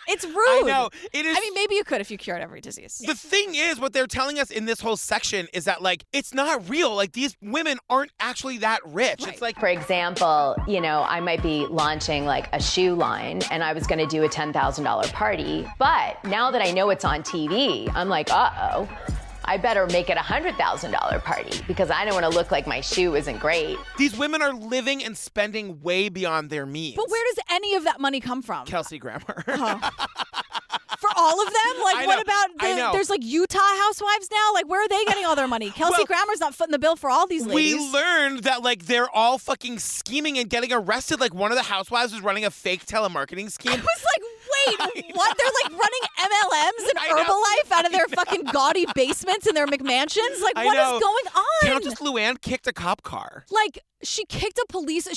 Speaker 2: It's rude.
Speaker 1: I know. It is.
Speaker 2: I mean, maybe you could if you cured every disease.
Speaker 1: The thing is, what they're telling us in this whole section is that, it's not real. These women aren't actually that rich.
Speaker 2: Right.
Speaker 1: It's like,
Speaker 4: For example, I might be launching a shoe line and I was going to do a $10,000 party. But now that I know it's on TV, I'm like, uh-oh. I better make it a $100,000 party because I don't want to look like my shoe isn't great.
Speaker 1: These women are living and spending way beyond their means.
Speaker 2: But where does any of that money come from?
Speaker 1: Kelsey Grammer.
Speaker 2: For all of them? Like,
Speaker 1: I
Speaker 2: what
Speaker 1: know.
Speaker 2: about there's like Utah housewives now? Like, where are they getting all their money? Kelsey Grammer's not footing the bill for all these ladies.
Speaker 1: We learned that like they're all fucking scheming and getting arrested. Like one of the housewives was running a fake telemarketing scheme.
Speaker 2: I was like, wait, what? They're like running MLMs and Herbalife out of their fucking gaudy basements and their McMansions? Like, what is going on?
Speaker 1: Countess Luann kicked a cop car.
Speaker 2: Like, she kicked a police.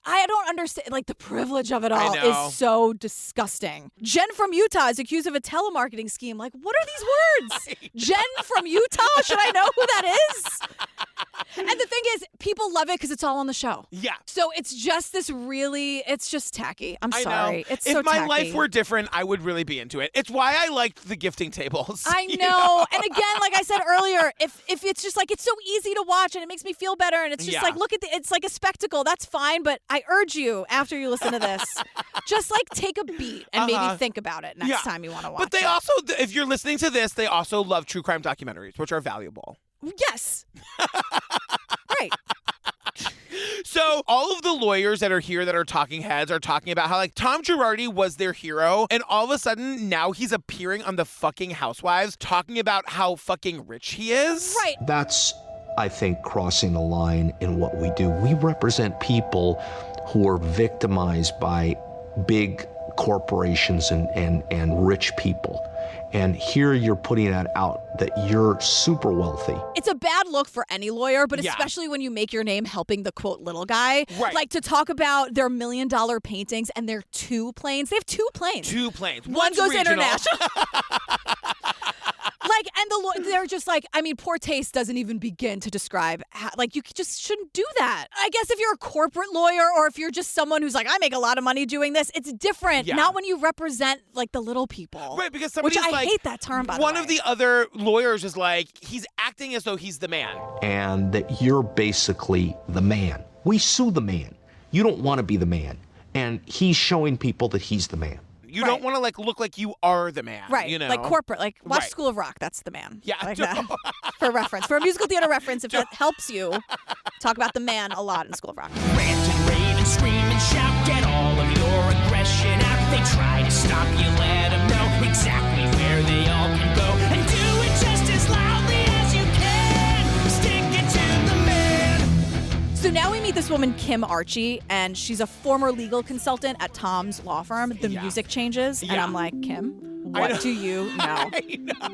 Speaker 2: I don't understand. Like, the privilege of it all
Speaker 1: know.
Speaker 2: is so disgusting. Jen from Utah is accused of a telemarketing scheme. Like, what are these words? Jen from Utah? Should I know who that is? And the thing is, people love it because it's all on the show.
Speaker 1: Yeah.
Speaker 2: So it's just it's just tacky. I'm
Speaker 1: I
Speaker 2: sorry.
Speaker 1: know.
Speaker 2: It's
Speaker 1: if
Speaker 2: so
Speaker 1: my
Speaker 2: tacky.
Speaker 1: life were different, I would really be into it. It's why I liked the gifting tables.
Speaker 2: I know. And again, like I said earlier, if it's just like, it's so easy to watch and it makes me feel better and it's just like, look at it's like a spectacle. That's fine. But I urge you, after you listen to this, just like take a beat and maybe think about it next time you want to watch
Speaker 1: But they
Speaker 2: it.
Speaker 1: also, if you're listening to this, they also love true crime documentaries, which are valuable.
Speaker 2: Yes. Right.
Speaker 1: So all of the lawyers that are here that are talking heads are talking about how like Tom Girardi was their hero and all of a sudden now he's appearing on the fucking Housewives talking about how fucking rich he is.
Speaker 2: Right.
Speaker 6: That's, I think, crossing the line in what we do. We represent people who are victimized by big corporations and rich people. And here you're putting that out that you're super wealthy.
Speaker 2: It's a bad look for any lawyer, but especially when you make your name helping the quote little guy.
Speaker 1: Right.
Speaker 2: Like to talk about their $1 million paintings and their 2 planes. They have 2 planes.
Speaker 1: 2 planes.
Speaker 2: One
Speaker 1: One's
Speaker 2: goes
Speaker 1: regional.
Speaker 2: international. Like, and they're just like, I mean, poor taste doesn't even begin to describe how, like, you just shouldn't do that. I guess if you're a corporate lawyer or if you're just someone who's like, I make a lot of money doing this, it's different.
Speaker 1: Yeah.
Speaker 2: Not when you represent like the little people.
Speaker 1: Right, because
Speaker 2: which
Speaker 1: somebody's
Speaker 2: I
Speaker 1: like,
Speaker 2: hate that term, by the way.
Speaker 1: one of the other lawyers is like, he's acting as though he's the man.
Speaker 6: And that you're basically the man. We sue the man. You don't want to be the man. And he's showing people that he's the man.
Speaker 1: You don't want to like look like you are the man.
Speaker 2: Right,
Speaker 1: You know?
Speaker 2: like corporate, like watch
Speaker 1: Right.
Speaker 2: School of Rock, that's the man.
Speaker 1: Yeah.
Speaker 2: Like that. For reference, for a musical theater reference, if that helps you, talk about the man a lot in School of Rock.
Speaker 10: Rant and rave and scream and shout, get all of your aggression out. They try to stop you, let them know exactly where they all can go. And do it just as loudly as you can. Stick it to the man.
Speaker 2: So now we meet this woman, Kim Archie, and she's a former legal consultant at Tom's law firm. The music changes, and I'm like, Kim, what do you know?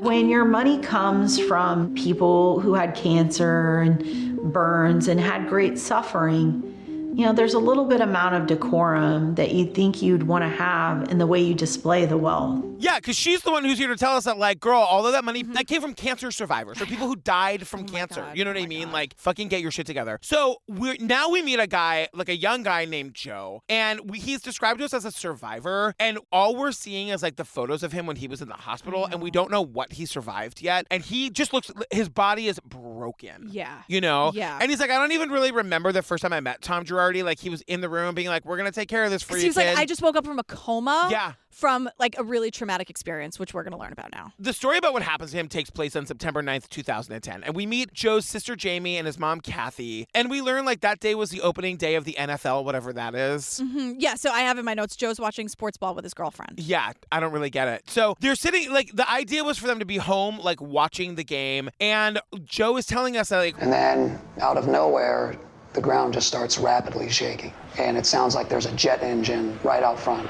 Speaker 7: When your money comes from people who had cancer and burns and had great suffering, you know, there's a little bit amount of decorum that you'd think you'd want to have in the way you display the wealth.
Speaker 1: Yeah, because she's the one who's here to tell us that, like, girl, all of that money, that came from cancer survivors or people who died from cancer. You know what I mean? Like, fucking get your shit together. So now we meet a guy, like a young guy named Joe, and he's described to us as a survivor, and all we're seeing is, like, the photos of him when he was in the hospital, and we don't know what he survived yet, and he just looks, his body is broken.
Speaker 2: Yeah.
Speaker 1: You know?
Speaker 2: Yeah.
Speaker 1: And he's like, I don't even really remember the first time I met Tom Girardi. Like, he was in the room being like, we're going to take care of this for you,
Speaker 2: He was
Speaker 1: kid.
Speaker 2: like, I just woke up from a coma.
Speaker 1: Yeah.
Speaker 2: From like a really traumatic experience, which we're going to learn about now.
Speaker 1: The story about what happens to him takes place on September 9th, 2010. And we meet Joe's sister Jamie and his mom Kathy. And we learn like that day was the opening day of the NFL, whatever that is.
Speaker 2: Mm-hmm. Yeah, so I have in my notes, Joe's watching sports ball with his girlfriend.
Speaker 1: Yeah, I don't really get it. So they're sitting, like, the idea was for them to be home, like, watching the game. And Joe is telling us that, like...
Speaker 17: And then, out of nowhere, the ground just starts rapidly shaking. And it sounds like there's a jet engine right out front.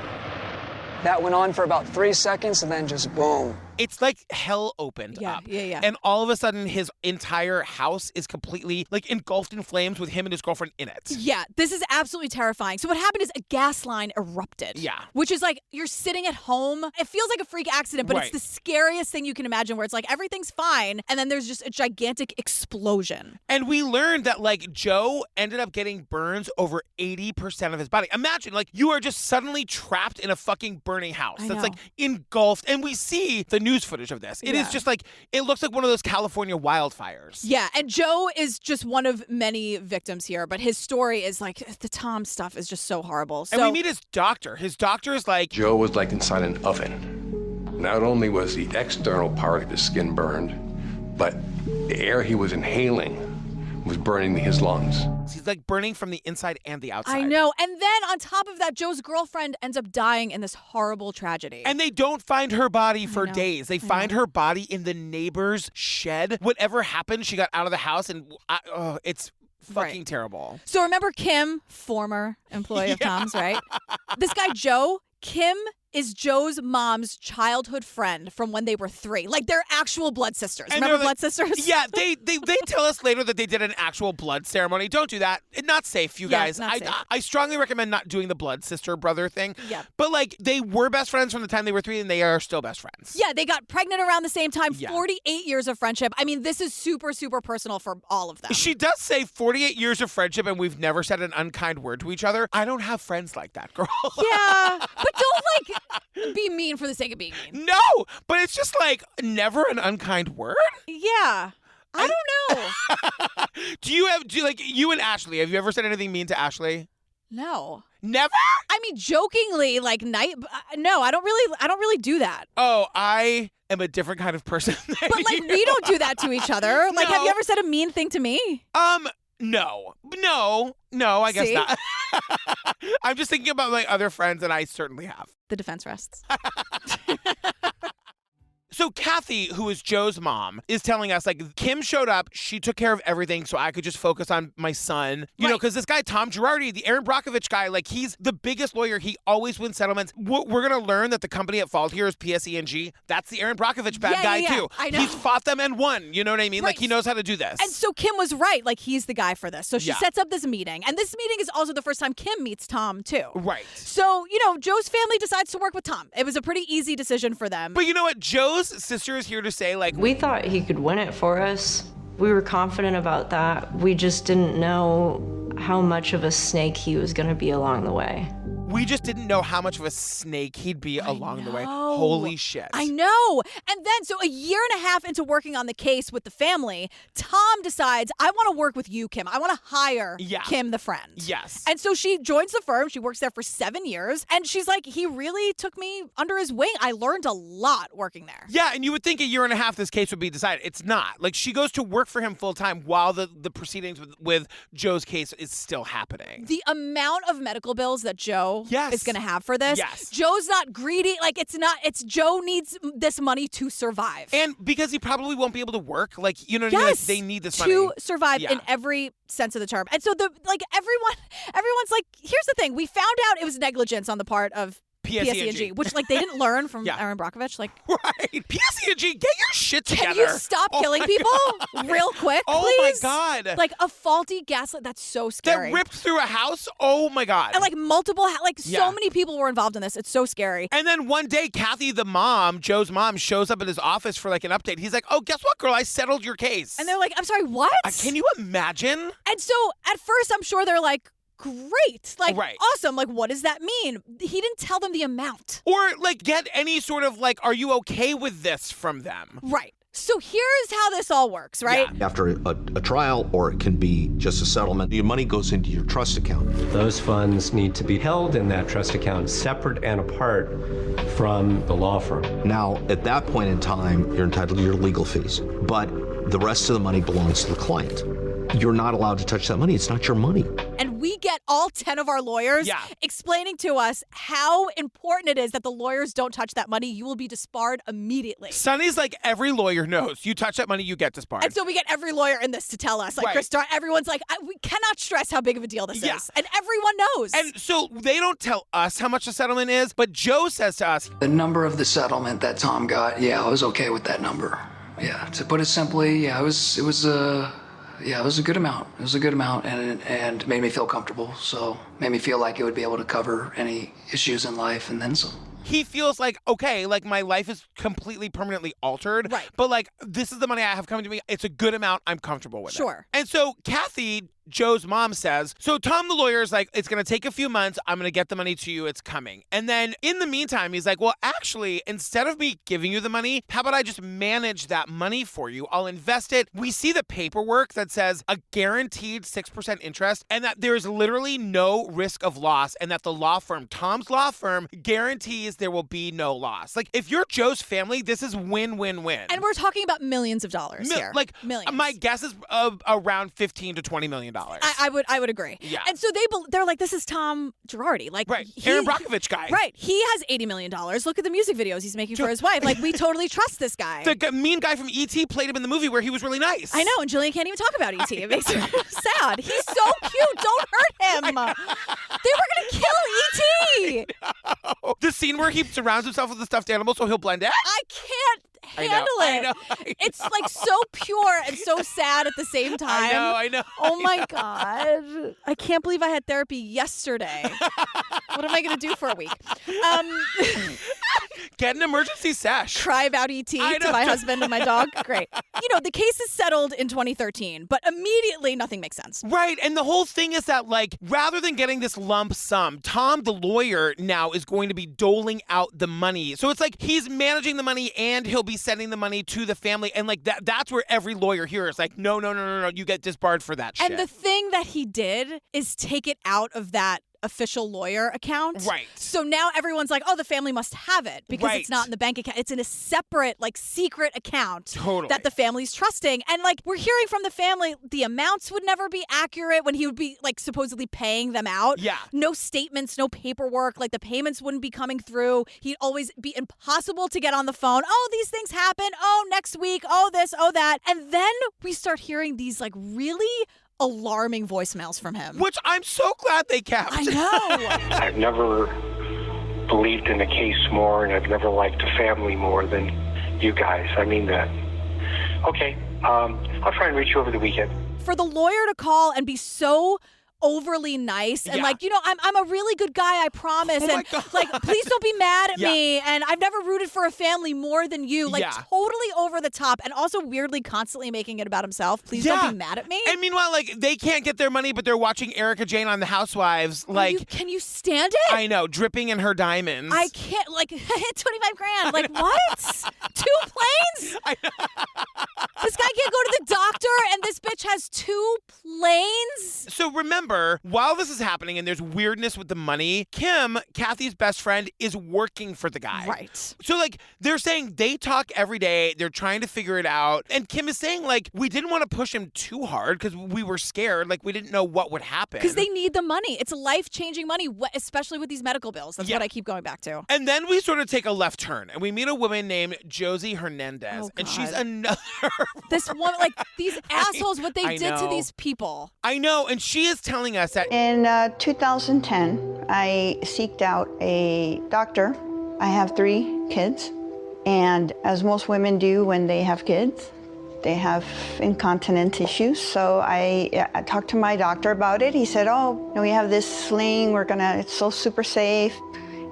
Speaker 17: That went on for about 3 seconds, and then just boom.
Speaker 1: It's like hell opened up.
Speaker 2: Yeah.
Speaker 1: And all of a sudden, his entire house is completely, like, engulfed in flames with him and his girlfriend in it.
Speaker 2: Yeah, this is absolutely terrifying. So what happened is a gas line erupted.
Speaker 1: Yeah.
Speaker 2: Which is like, you're sitting at home. It feels like a freak accident, but
Speaker 1: Right.
Speaker 2: it's the scariest thing you can imagine, where it's like, everything's fine, and then there's just a gigantic explosion.
Speaker 1: And we learned that, like, Joe ended up getting burns over 80% of his body. Imagine, like, you are just suddenly trapped in a fucking burning house
Speaker 2: I
Speaker 1: that's,
Speaker 2: know.
Speaker 1: like, engulfed. And we see the news footage of this. It is
Speaker 2: Yeah.
Speaker 1: just, like, it looks like one of those California wildfires.
Speaker 2: Yeah, and Joe is just one of many victims here, but his story is like, the Tom stuff is just so horrible.
Speaker 1: And we meet his doctor. His doctor is like...
Speaker 18: Joe was like inside an oven. Not only was the external part of his skin burned, but The air he was inhaling was burning his lungs.
Speaker 1: He's like burning from the inside and the outside.
Speaker 2: I know. And then on top of that, Joe's girlfriend ends up dying in this horrible tragedy.
Speaker 1: And they don't find her body for days. They find her body in the neighbor's shed. Whatever happened, she got out of the house, and it's fucking terrible.
Speaker 2: So remember Kim, former employee of Tom's, right? This guy, Joe, Kim is Joe's mom's childhood friend from when they were 3. Like, they're actual blood sisters.
Speaker 1: And
Speaker 2: remember blood sisters?
Speaker 1: Yeah, they tell us later that they did an actual blood ceremony. Don't do that. It's not safe, you guys.
Speaker 2: Not safe.
Speaker 1: I strongly recommend not doing the blood sister brother thing.
Speaker 2: Yeah.
Speaker 1: But like, they were best friends from the time they were 3, and they are still best friends.
Speaker 2: Yeah, they got pregnant around the same time. 48 years of friendship. I mean, this is super, super personal for all of them.
Speaker 1: She does say 48 years of friendship, and we've never said an unkind word to each other. I don't have friends like that, girl.
Speaker 2: Yeah, but don't like be mean for the sake of being mean.
Speaker 1: No, but it's just like never an unkind word.
Speaker 2: Yeah. I don't know.
Speaker 1: Do you like you and Ashley? Have you ever said anything mean to Ashley?
Speaker 2: No.
Speaker 1: Never?
Speaker 2: I mean, jokingly, like no, I don't really do that.
Speaker 1: Oh, I am a different kind of person than
Speaker 2: But like
Speaker 1: you.
Speaker 2: we don't do that to each other. Like, have you
Speaker 1: No.
Speaker 2: ever said a mean thing to me?
Speaker 1: No, I guess
Speaker 2: See?
Speaker 1: not. I'm just thinking about my other friends, and I certainly have.
Speaker 2: The defense rests.
Speaker 1: So Kathy, who is Joe's mom, is telling us, like, Kim showed up, she took care of everything so I could just focus on my son. You know, because this guy, Tom Girardi, the Aaron Brockovich guy, like, he's the biggest lawyer. He always wins settlements. We're going to learn that the company at fault here is PSE&G. That's the Aaron Brockovich bad guy, too.
Speaker 2: I know.
Speaker 1: He's fought them and won. You know what I mean? Like, he knows how to do this.
Speaker 2: And so Kim was right. Like, he's the guy for this. So she
Speaker 1: Yeah.
Speaker 2: sets up this meeting. And this meeting is also the first time Kim meets Tom, too.
Speaker 1: Right.
Speaker 2: So, you know, Joe's family decides to work with Tom. It was a pretty easy decision for them.
Speaker 1: But you know what? Joe's sister is here to say, like,
Speaker 7: We thought he could win it for us. We were confident about that. We just didn't know how much of a snake he was going to be along the way.
Speaker 1: we just didn't know how much of a snake he'd be along the way. Holy shit.
Speaker 2: I know. And then, so a year and a half into working on the case with the family, Tom decides, I want to work with you, Kim. I want to hire Kim, the friend.
Speaker 1: Yes.
Speaker 2: And so she joins the firm. She works there for 7 years. And she's like, he really took me under his wing. I learned a lot working there.
Speaker 1: Yeah, and you would think a year and a half this case would be decided. It's not. Like, she goes to work for him full time while the proceedings with Joe's case is still happening.
Speaker 2: The amount of medical bills that Joe is going to have for this.
Speaker 1: Yes.
Speaker 2: Joe's not greedy. Like, it's Joe needs this money to survive.
Speaker 1: And because he probably won't be able to work, like, you know what I mean? Like, they need this money.
Speaker 2: To survive
Speaker 1: Yeah.
Speaker 2: in every sense of the term. And so everyone's like, here's the thing. We found out it was negligence on the part of PSE&G, which, like, they didn't learn from Aaron Brockovich. Like,
Speaker 1: right. PSE&G, get your shit together.
Speaker 2: Can you stop killing people real quick, please?
Speaker 1: Oh, my God.
Speaker 2: Like, a faulty gaslight. That's so scary.
Speaker 1: That ripped through a house? Oh, my God.
Speaker 2: And, like, multiple, so many people were involved in this. It's so scary.
Speaker 1: And then one day, Kathy, the mom, Joe's mom, shows up at his office for, like, an update. He's like, oh, guess what, girl? I settled your case.
Speaker 2: And they're like, I'm sorry, what?
Speaker 1: Can you imagine?
Speaker 2: And so, at first, I'm sure they're like, great. Like,
Speaker 1: Right.
Speaker 2: awesome. Like, what does that mean? He didn't tell them the amount.
Speaker 1: Or, like, get any sort of, like, are you okay with this from them?
Speaker 2: Right. So here's how this all works, right?
Speaker 6: After a trial, or it can be just a settlement, your money goes into your trust account.
Speaker 19: Those funds need to be held in that trust account separate and apart from the law firm.
Speaker 6: Now, at that point in time, you're entitled to your legal fees, but the rest of the money belongs to the client. You're not allowed to touch that money. It's not your money.
Speaker 2: And we get all 10 of our lawyers explaining to us how important it is that the lawyers don't touch that money. You will be disbarred immediately.
Speaker 1: Sonny's like, every lawyer knows. You touch that money, you get disbarred.
Speaker 2: And so we get every lawyer in this to tell us. Like,
Speaker 1: Right.
Speaker 2: Chris Starr, everyone's like, we cannot stress how big of a deal this is. And everyone knows.
Speaker 1: And so they don't tell us how much the settlement is, but Joe says to us,
Speaker 17: The number of the settlement that Tom got, I was okay with that number. Yeah, to put it simply, it was a good amount. It was a good amount, and made me feel comfortable. So made me feel like it would be able to cover any issues in life and then some.
Speaker 1: he feels like, okay, like my life is completely permanently altered. Right. But like, this is the money I have coming to me. It's a good amount. I'm comfortable with it.
Speaker 2: Sure.
Speaker 1: And so Kathy Joe's mom says, so Tom the lawyer is like, it's going to take a few months. I'm going to get the money to you. It's coming. And then in the meantime, he's like, well, actually, instead of me giving you the money, how about I just manage that money for you? I'll invest it. We see the paperwork that says a guaranteed 6% interest and that there is literally no risk of loss and that the law firm, Tom's law firm, guarantees there will be no loss. Like, if you're Joe's family, this is win-win-win.
Speaker 2: And we're talking about millions of dollars here.
Speaker 1: Like,
Speaker 2: millions.
Speaker 1: my guess is around $15 to $20 million.
Speaker 2: I would agree.
Speaker 1: Yeah.
Speaker 2: And so they're like, this is Tom Girardi. Like,
Speaker 1: right. Aaron Brockovich guy.
Speaker 2: Right. He has $80 million. Look at the music videos he's making for his wife. Like, we totally trust this guy.
Speaker 1: The mean guy from E.T. played him in the movie where he was really nice.
Speaker 2: I know, and Gillian can't even talk about E.T. It makes her sad. He's so cute. Don't hurt him. They were going to kill E.T.
Speaker 1: The scene where he surrounds himself with the stuffed animal so he'll blend in.
Speaker 2: I can't handle it.
Speaker 1: I know.
Speaker 2: It's like so pure and so sad at the same time.
Speaker 1: I know.
Speaker 2: Oh my God. I can't believe I had therapy yesterday. What am I going to do for a week?
Speaker 1: Get an emergency sesh.
Speaker 2: Cry about E.T. to my husband and my dog. Great. You know, the case is settled in 2013, but immediately nothing makes sense.
Speaker 1: Right. And the whole thing is that, like, rather than getting this lump sum, Tom, the lawyer, now is going to be doling out the money. So it's like he's managing the money and he'll be sending the money to the family. And, like, that's where every lawyer here is like, no, you get disbarred for that shit.
Speaker 2: And the thing that he did is take it out of that official lawyer account.
Speaker 1: Right.
Speaker 2: So now everyone's like, oh, the family must have it because it's not in the bank account. It's in a separate, like, secret account that the family's trusting. And, like, we're hearing from the family the amounts would never be accurate when he would be, like, supposedly paying them out.
Speaker 1: Yeah.
Speaker 2: No statements, no paperwork. Like, the payments wouldn't be coming through. He'd always be impossible to get on the phone. Oh, these things happen. Oh, next week. Oh, this, oh, that. And then we start hearing these, like, really alarming voicemails from him.
Speaker 1: Which I'm so glad they kept.
Speaker 2: I know.
Speaker 20: I've never believed in the case more, and I've never liked the family more than you guys. I mean that. Okay, I'll try and reach you over the weekend.
Speaker 2: For the lawyer to call and be so overly nice and like, you know, I'm a really good guy, I promise.
Speaker 1: Oh
Speaker 2: and like, please don't be mad at me. And I've never rooted for a family more than you. Like, totally over the top, and also weirdly constantly making it about himself. Please don't be mad at me.
Speaker 1: And meanwhile, like, they can't get their money, but they're watching Erika Jayne on The Housewives. Like,
Speaker 2: can you stand it?
Speaker 1: I know, dripping in her diamonds.
Speaker 2: I can't. Like, 25 grand. Like, what? 2 planes? This guy can't go to the doctor, and this bitch has 2 planes?
Speaker 1: So remember, while this is happening and there's weirdness with the money, Kim, Kathy's best friend, is working for the guy.
Speaker 2: Right.
Speaker 1: So, like, they're saying they talk every day. They're trying to figure it out. And Kim is saying, like, we didn't want to push him too hard because we were scared. Like, we didn't know what would happen.
Speaker 2: Because they need the money. It's life-changing money, especially with these medical bills. That's what I keep going back to.
Speaker 1: And then we sort of take a left turn, and we meet a woman named Josie Hernandez. And she's another...
Speaker 2: This woman, like, these assholes, what they did to these people.
Speaker 1: I know, and she is telling us that...
Speaker 21: In 2010, I seeked out a doctor. I have 3 kids, and as most women do when they have kids, they have incontinence issues. So I talked to my doctor about it. He said, oh, we have this sling. It's so super safe.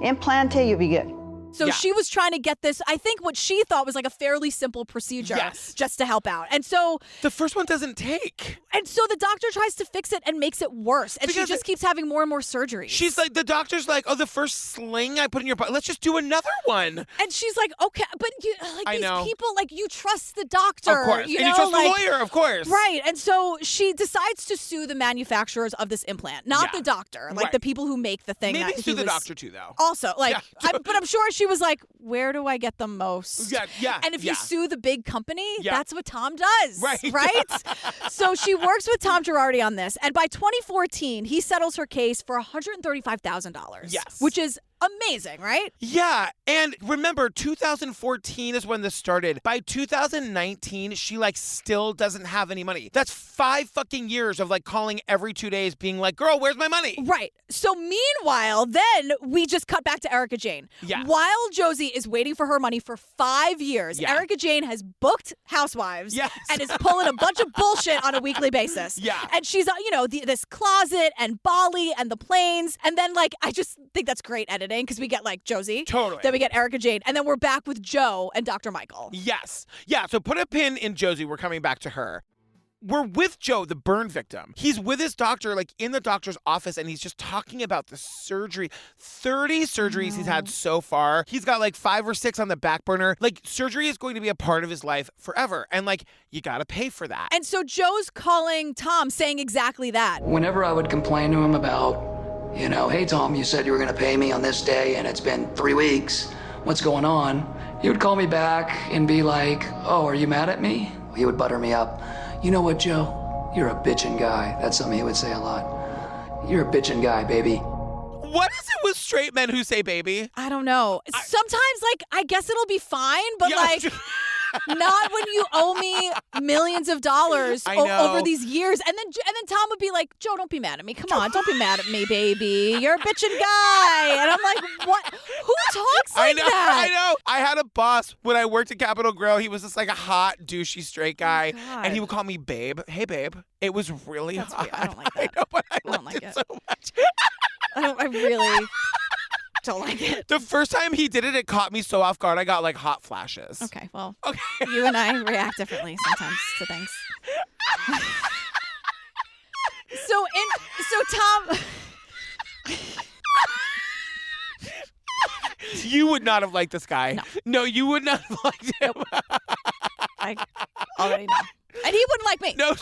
Speaker 21: Implant it, you'll be good.
Speaker 2: So she was trying to get this, I think what she thought was like a fairly simple procedure just to help out. And so...
Speaker 1: The first one doesn't take.
Speaker 2: And so the doctor tries to fix it and makes it worse. And she just keeps having more and more surgeries.
Speaker 1: She's like, the doctor's like, oh, the first sling I put in your butt, let's just do another one.
Speaker 2: And she's like, okay, but you, like, these people, like, you trust the doctor.
Speaker 1: Of course.
Speaker 2: You
Speaker 1: and
Speaker 2: know?
Speaker 1: you trust
Speaker 2: like,
Speaker 1: the lawyer, of course.
Speaker 2: Right. And so she decides to sue the manufacturers of this implant, not the doctor, like the people who make the thing.
Speaker 1: Maybe sue the doctor too, though.
Speaker 2: Also, like, but I'm sure she was like, where do I get the most?
Speaker 1: Yeah.
Speaker 2: And if you sue the big company, that's what Tom does. Right? So she works with Tom Girardi on this. And by 2014, he settles her case for $135,000.
Speaker 1: Yes.
Speaker 2: Which is amazing, right?
Speaker 1: Yeah. And remember, 2014 is when this started. By 2019, she, like, still doesn't have any money. That's 5 fucking years of, like, calling every 2 days being like, girl, where's my money?
Speaker 2: Right. So meanwhile, then we just cut back to Erika Jayne.
Speaker 1: Yeah.
Speaker 2: While Josie is waiting for her money for 5 years, Erika Jayne has booked Housewives and is pulling a bunch of bullshit on a weekly basis.
Speaker 1: Yeah.
Speaker 2: And she's, this closet and Bali and the planes. And then, like, I just think that's great editing because we get, like, Josie.
Speaker 1: Totally.
Speaker 2: Then we get Erika Jayne. And then we're back with Joe and Dr. Michael.
Speaker 1: Yes. Yeah, so put a pin in Josie. We're coming back to her. we're with Joe, the burn victim. He's with his doctor, like in the doctor's office, and he's just talking about the surgery. 30 surgeries he's had so far. He's got like 5 or 6 on the back burner. Like, surgery is going to be a part of his life forever. And like, you gotta pay for that.
Speaker 2: And so Joe's calling Tom saying exactly that.
Speaker 17: Whenever I would complain to him about, you know, hey, Tom, you said you were going to pay me on this day and it's been 3 weeks. What's going on? He would call me back and be like, oh, are you mad at me? He would butter me up. You know what, Joe? You're a bitchin' guy. That's something he would say a lot. You're a bitchin' guy, baby.
Speaker 1: What is it with straight men who say baby?
Speaker 2: I don't know. Sometimes, like, I guess it'll be fine, but like... Not when you owe me millions of dollars over these years. And then Tom would be like, Joe, don't be mad at me. Come on, don't be mad at me, baby. You're a bitchin' guy. And I'm like, what? Who talks like that?
Speaker 1: I know. I had a boss when I worked at Capitol Grill. He was just like a hot, douchey, straight guy. And he would call me babe. Hey, babe. It was really hot.
Speaker 2: Weird. I don't like that.
Speaker 1: I know, but I
Speaker 2: don't like it
Speaker 1: so much.
Speaker 2: I really... don't like it.
Speaker 1: The first time he did it, it caught me so off guard. I got like hot flashes.
Speaker 2: Okay, well, you and I react differently sometimes to things. So Tom,
Speaker 1: you would not have liked this guy. No, you would not have liked him.
Speaker 2: I already know. And he wouldn't like me.
Speaker 1: No,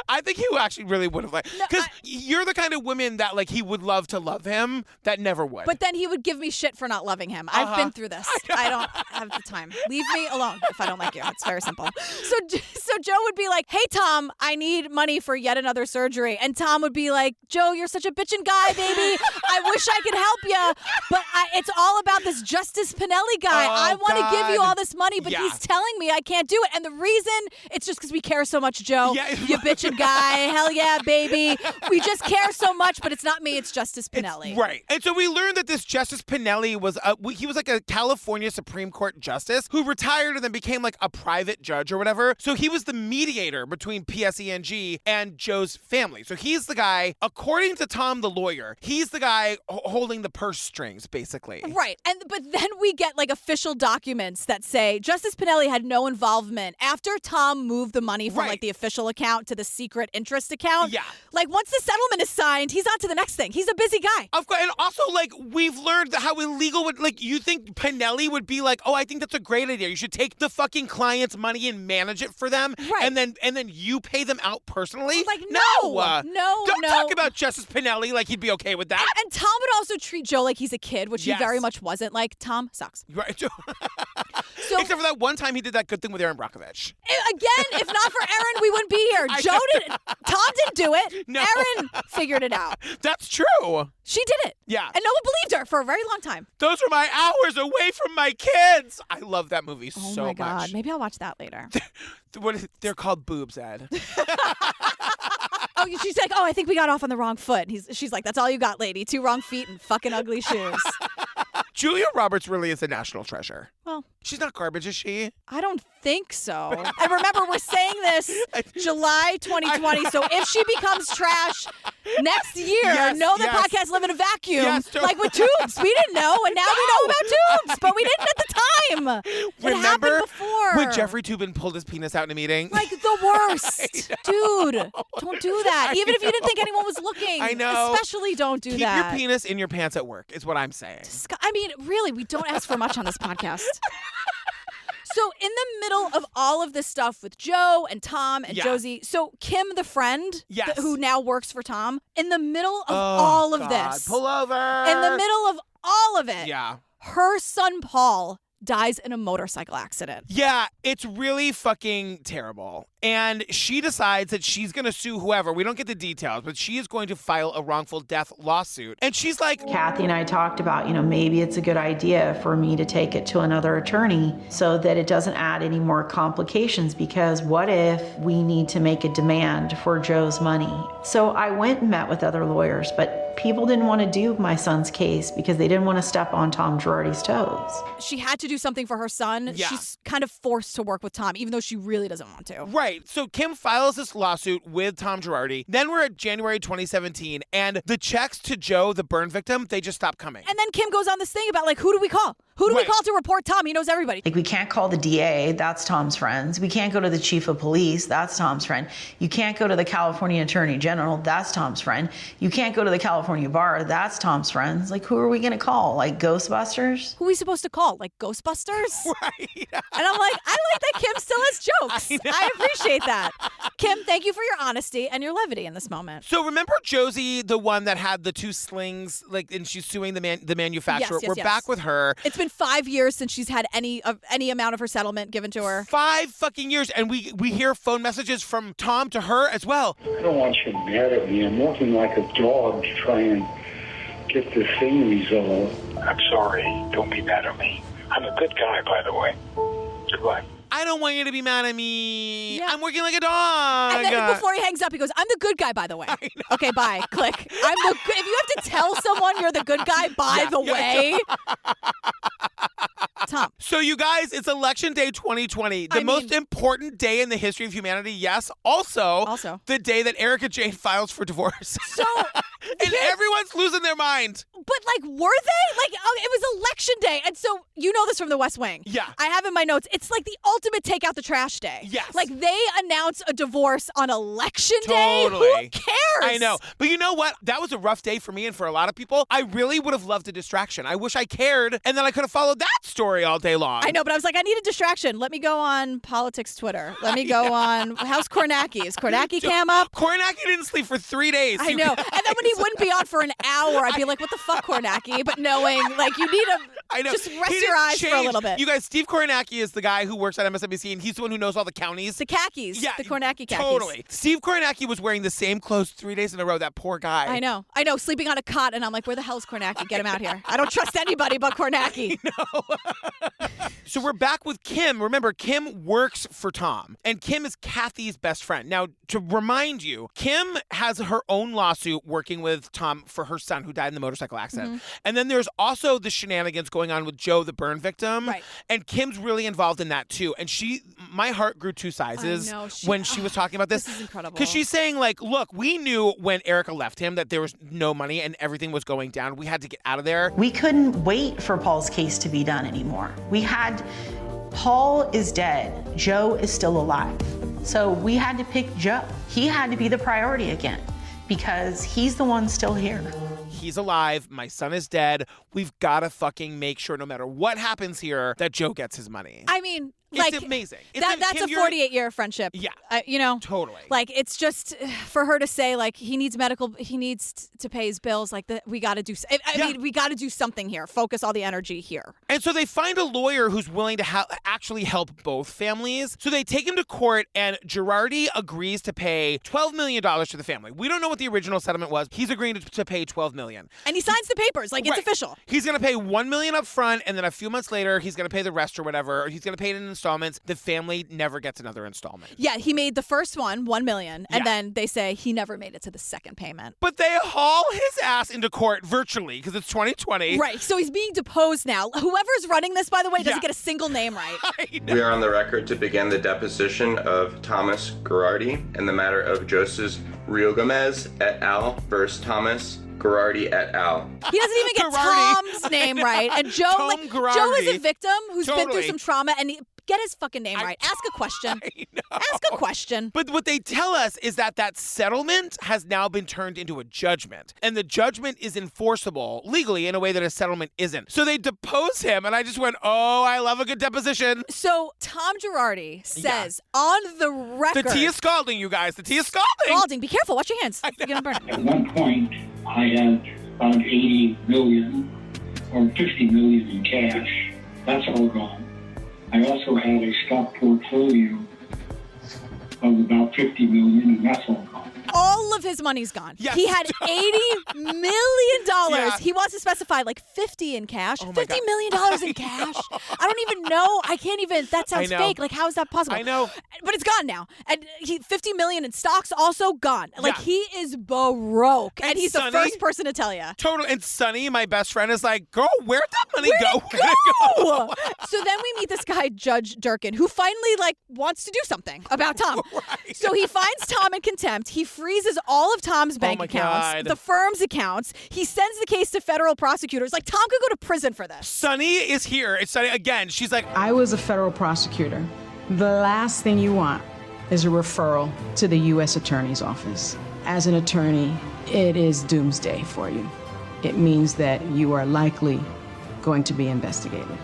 Speaker 1: I think he actually really would have liked. Because you're the kind of woman that like he would love to love him that never would.
Speaker 2: But then he would give me shit for not loving him. I've been through this. I don't have the time. Leave me alone if I don't like you. It's very simple. So Joe would be like, hey, Tom, I need money for yet another surgery. And Tom would be like, Joe, you're such a bitchin' guy, baby. I wish I could help you. But it's all about this Justice Pinelli guy. I want to give you all this money, but he's telling me I can't do it. And the reason, it's just because we care so much, Joe. Yeah. You bitchin' guy. Hell yeah, baby. We just care so much, but it's not me. It's Justice Pinelli.
Speaker 1: Right. And so we learned that this Justice Pinelli was he was like a California Supreme Court justice who retired and then became like a private judge or whatever. So he was the mediator between PSENG and Joe's family. So he's the guy, according to Tom the lawyer, he's the guy holding the purse strings, basically.
Speaker 2: Right. But then we get like official documents that say Justice Pinelli had no involvement after Tom moved the money from like the official account to the secret interest account.
Speaker 1: Yeah.
Speaker 2: Like once the settlement is signed, he's on to the next thing. He's a busy guy.
Speaker 1: Of course. And also like we've learned how illegal would like you think Pinelli would be like, oh, I think that's a great idea. You should take the fucking client's money and manage it for them.
Speaker 2: Right.
Speaker 1: And then you pay them out personally.
Speaker 2: Like no.
Speaker 1: Don't talk about Justice Pinelli like he'd be okay with that.
Speaker 2: And Tom would also treat Joe like he's a kid, which he very much wasn't. Like Tom sucks.
Speaker 1: Right. Except for that one time he did that good thing with Erin Brockovich.
Speaker 2: Again, if not for Erin, we wouldn't be here. Tom didn't do it.
Speaker 1: No.
Speaker 2: Erin figured it out.
Speaker 1: That's true.
Speaker 2: She did it.
Speaker 1: Yeah.
Speaker 2: And no one believed her for a very long time.
Speaker 1: Those were my hours away from my kids. I love that movie so much.
Speaker 2: Oh my God. Maybe I'll watch that later.
Speaker 1: They're called boobs, Ed.
Speaker 2: Oh, she's like, oh, I think we got off on the wrong foot. She's like, that's all you got, lady. 2 wrong feet and fucking ugly shoes.
Speaker 1: Julia Roberts really is a national treasure.
Speaker 2: Well,
Speaker 1: she's not garbage, is she?
Speaker 2: I don't think so. And remember, we're saying this July 2020. So if she becomes trash next year, know the podcast live in a vacuum. Like with tubes. We didn't know, and now we know about tubes, but we didn't at the time. It happened before.
Speaker 1: When Jeffrey Toobin pulled his penis out in a meeting?
Speaker 2: Like the worst. Dude, don't do that. Even if you didn't think anyone was looking.
Speaker 1: I know.
Speaker 2: Especially don't do that.
Speaker 1: Keep your penis in your pants at work is what I'm saying.
Speaker 2: I mean, really, we don't ask for much on this podcast. So in the middle of all of this stuff with Joe and Tom and Josie, so Kim, the friend who now works for Tom, in the middle of all of this.
Speaker 1: Pull over.
Speaker 2: In the middle of all of it.
Speaker 1: Yeah.
Speaker 2: Her son, Paul, dies in a motorcycle accident.
Speaker 1: Yeah, it's really fucking terrible. And she decides that she's going to sue whoever. We don't get the details, but she is going to file a wrongful death lawsuit. And she's like...
Speaker 7: Kathy and I talked about, maybe it's a good idea for me to take it to another attorney so that it doesn't add any more complications, because what if we need to make a demand for Joe's money? So I went and met with other lawyers, but people didn't want to do my son's case because they didn't want to step on Tom Girardi's toes.
Speaker 2: She had to do something for her son.
Speaker 1: Yeah.
Speaker 2: She's kind of forced to work with Tom, even though she really doesn't want to.
Speaker 1: Right. Right. So Kim files this lawsuit with Tom Girardi. Then we're at January 2017, and the checks to Joe, the burn victim, they just stop coming.
Speaker 2: And then Kim goes on this thing about, like, who do we call? Who do we call to report Tom? He knows everybody.
Speaker 7: Like, we can't call the DA, that's Tom's friends. We can't go to the chief of police, that's Tom's friend. You can't go to the California Attorney General, that's Tom's friend. You can't go to the California Bar, that's Tom's friends. Like, who are we going to call? Like, Ghostbusters?
Speaker 2: Who are we supposed to call? Like, Ghostbusters?
Speaker 1: Right.
Speaker 2: And I'm like, I like that Kim still has jokes. I appreciate that. Kim, thank you for your honesty and your levity in this moment.
Speaker 1: So remember Josie, the one that had the 2 slings, like, and she's suing the manufacturer?
Speaker 2: Yes,
Speaker 1: We're back with her.
Speaker 2: It's been 5 years since she's had any amount of her settlement given to her.
Speaker 1: 5 fucking years, and we hear phone messages from Tom to her as well.
Speaker 20: I don't want you mad at me. I'm working like a dog to try and get this thing resolved. I'm sorry. Don't be mad at me. I'm a good guy, by the way. Goodbye.
Speaker 1: I don't want you to be mad at me. Yeah. I'm working like a dog.
Speaker 2: And then before he hangs up, he goes, I'm the good guy, by the way. Okay, bye. Click. If you have to tell someone you're the good guy, by the way. Tom.
Speaker 1: So you guys, it's Election Day 2020, the most important day in the history of humanity. Yes. Also, the day that Erika Jayne files for divorce.
Speaker 2: So,
Speaker 1: and everyone's losing their mind.
Speaker 2: But, like, were they? Like, it was Election Day. And so, you know this from the West Wing.
Speaker 1: Yeah.
Speaker 2: I have in my notes, it's like the ultimate take out the trash day.
Speaker 1: Yes.
Speaker 2: Like, they announce a divorce on Election Day.
Speaker 1: Totally.
Speaker 2: Who cares?
Speaker 1: I know. But you know what? That was a rough day for me and for a lot of people. I really would have loved a distraction. I wish I cared, and then I could have followed that story all day long.
Speaker 2: I know, but I was like, I need a distraction. Let me go on politics Twitter. Let me go on, how's Kornacki? Is Kornacki cam up?
Speaker 1: Kornacki didn't sleep for 3 days.
Speaker 2: I know. And then when he wouldn't be on for an hour, I'd be like, what the fuck, Kornacki? But knowing, like, you need just rest your eyes for a little bit.
Speaker 1: You guys, Steve Kornacki is the guy who works at MSNBC, and he's the one who knows all the counties.
Speaker 2: The khakis.
Speaker 1: Yeah.
Speaker 2: The Kornacki khakis.
Speaker 1: Totally. Steve Kornacki was wearing the same clothes 3 days in a row. That poor guy.
Speaker 2: I know. Sleeping on a cot, and I'm like, where the hell's Kornacki? Get him out here. I don't trust anybody but Kornacki.
Speaker 1: So we're back with Kim. Remember, Kim works for Tom, and Kim is Kathy's best friend. Now, to remind you, Kim has her own lawsuit working with Tom for her son who died in the motorcycle accident. Mm-hmm. And then there's also the shenanigans going on with Joe, the burn victim.
Speaker 2: Right.
Speaker 1: And Kim's really involved in that too. And my heart grew 2 sizes when she was talking about this.
Speaker 2: This is incredible.
Speaker 1: Because she's saying, like, look, we knew when Erika left him that there was no money and everything was going down. We had to get out of there.
Speaker 7: We couldn't wait for Paul's case to be done anymore. Paul is dead. Joe is still alive. So we had to pick Joe. He had to be the priority again because he's the one still here.
Speaker 1: He's alive. My son is dead. We've got to fucking make sure no matter what happens here that Joe gets his money.
Speaker 2: I mean,
Speaker 1: it's amazing.
Speaker 2: That's a 48-year friendship.
Speaker 1: Yeah. Totally.
Speaker 2: Like, it's just for her to say, like, he needs to pay his bills. Like, we got to do, I mean, we got to do something here. Focus all the energy here.
Speaker 1: And so they find a lawyer who's willing to actually help both families. So they take him to court, and Girardi agrees to pay $12 million to the family. We don't know what the original settlement was. He's agreeing to pay $12 million.
Speaker 2: And he signs the papers. Like, it's official.
Speaker 1: He's going to pay $1 million up front, and then a few months later, he's going to pay the rest or whatever. Or he's going to pay it in installments. The family never gets another installment.
Speaker 2: Yeah, he made the first one, $1 million, and then they say he never made it to the second payment.
Speaker 1: But they haul his ass into court virtually because it's 2020.
Speaker 2: Right, so he's being deposed now. Whoever's running this, by the way, doesn't get a single name right.
Speaker 3: We are on the record to begin the deposition of Thomas Girardi in the matter of Joseph Riogomez et al. Versus Thomas Girardi et al.
Speaker 2: He doesn't even get Tom's name right. And Joe, Joe is a victim who's been through some trauma, and get his fucking name right. Ask a question. Ask a question.
Speaker 1: But what they tell us is that settlement has now been turned into a judgment. And the judgment is enforceable legally in a way that a settlement isn't. So they depose him, and I just went, oh, I love a good deposition.
Speaker 2: So Tom Girardi says on the record.
Speaker 1: The tea is scalding, you guys. The tea is scalding.
Speaker 2: Scalding. Be careful. Watch your hands. You're going to burn it.
Speaker 20: At one point, I had about 80 million or 50 million in cash. That's all gone. I also had a stock portfolio of about 50 million, and that's all gone.
Speaker 2: All of his money's gone.
Speaker 1: Yes.
Speaker 2: He had $80 million. Yeah. He wants to specify like 50 in cash. $50 million in cash. I don't even know. I can't even. That sounds fake. Like, how is that possible?
Speaker 1: I know.
Speaker 2: But it's gone now. And $50 million in stocks also gone. Like, he is broke. And he's
Speaker 1: Sonny,
Speaker 2: the first person to tell you.
Speaker 1: Totally. And Sonny, my best friend, is like, girl, where'd that money go?
Speaker 2: Where'd it go? So then we meet this guy, Judge Durkin, who finally, like, wants to do something about Tom. So he finds Tom in contempt. He freezes all of Tom's bank accounts,
Speaker 1: God.
Speaker 2: the firm's accounts. He sends the case to federal prosecutors. Like, Tom could go to prison for this.
Speaker 1: Sunny is here. It's Sunny again. She's like,
Speaker 12: I was a federal prosecutor. The last thing you want is a referral to the U.S. Attorney's Office. As an attorney, it is doomsday for you. It means that you are likely going to be investigated.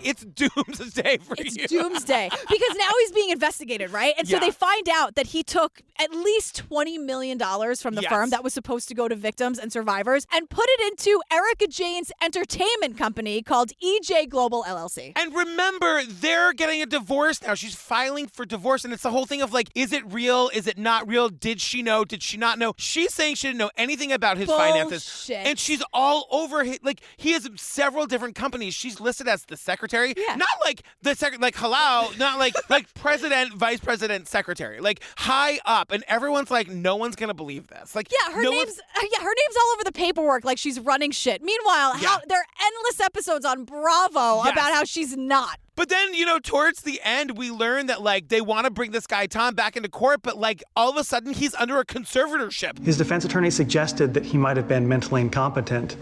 Speaker 1: it's doomsday for you.
Speaker 2: It's doomsday. Because now he's being investigated, right? And so they find out that he took at least $20 million from the firm that was supposed to go to victims and survivors and put it into Erika Jayne's entertainment company called EJ Global LLC.
Speaker 1: And remember, they're getting a divorce now. She's filing for divorce, and it's the whole thing of like, is it real? Is it not real? Did she know? Did she not know? She's saying she didn't know anything about his finances. And she's all over his, like, he has several different companies. She's listed as the secretary. Not like the like hello, not like president, vice president, secretary. Like high up. And everyone's like, no one's gonna believe this. Like
Speaker 2: her name's all over the paperwork, like she's running shit. Meanwhile, there are endless episodes on Bravo about how she's not.
Speaker 1: But then, you know, towards the end, we learn that, like, they want to bring this guy, Tom, back into court, but, like, all of a sudden, he's under a conservatorship.
Speaker 22: His defense attorney suggested that he might have been mentally incompetent.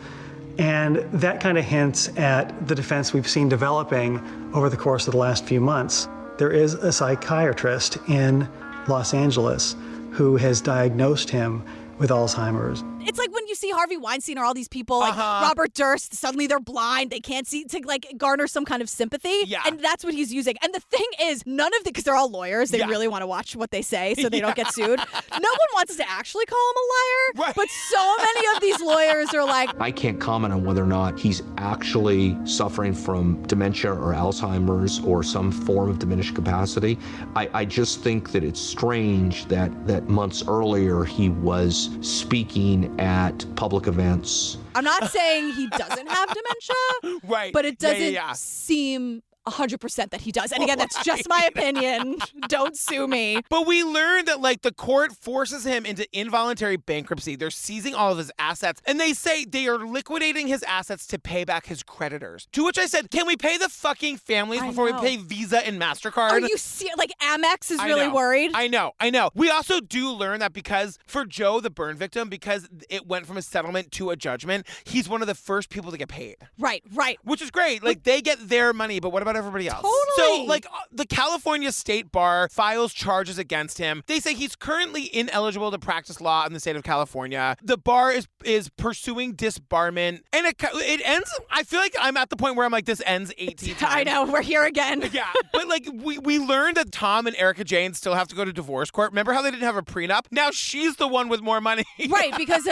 Speaker 22: And that kind of hints at the defense we've seen developing over the course of the last few months. There is a psychiatrist in Los Angeles who has diagnosed him with Alzheimer's.
Speaker 2: It's like when you see Harvey Weinstein or all these people, like Robert Durst, suddenly they're blind, they can't see, to like garner some kind of sympathy. Yeah. And that's what he's using. And the thing is, none of the, because they're all lawyers, they really want to watch what they say so they don't get sued. No one wants to actually call him a liar, but so many of these lawyers are like,
Speaker 6: I can't comment on whether or not he's actually suffering from dementia or Alzheimer's or some form of diminished capacity. I just think that it's strange that months earlier he was speaking at public events.
Speaker 2: I'm not saying he doesn't have dementia, but it doesn't seem 100% that he does. And again, that's just my opinion. Don't sue me.
Speaker 1: But we learned that, like, the court forces him into involuntary bankruptcy. They're seizing all of his assets, and they say they are liquidating his assets to pay back his creditors. To which I said, can we pay the fucking families before we pay Visa and MasterCard?
Speaker 2: Are you like, Amex is really worried?
Speaker 1: I know. We also do learn that because for Joe, the burn victim, because it went from a settlement to a judgment, he's one of the first people to get paid.
Speaker 2: Right.
Speaker 1: Which is great. Like, they get their money, but what about everybody else?
Speaker 2: Totally.
Speaker 1: So, like, the California State Bar files charges against him. They say he's currently ineligible to practice law in the state of California. The bar is pursuing disbarment, and it ends. I feel like I'm at the point where I'm like, this ends 18 times.
Speaker 2: I know, we're here again.
Speaker 1: Yeah, but like we learned that Tom and Erika Jayne still have to go to divorce court. Remember how they didn't have a prenup? Now she's the one with more money.
Speaker 2: Right, because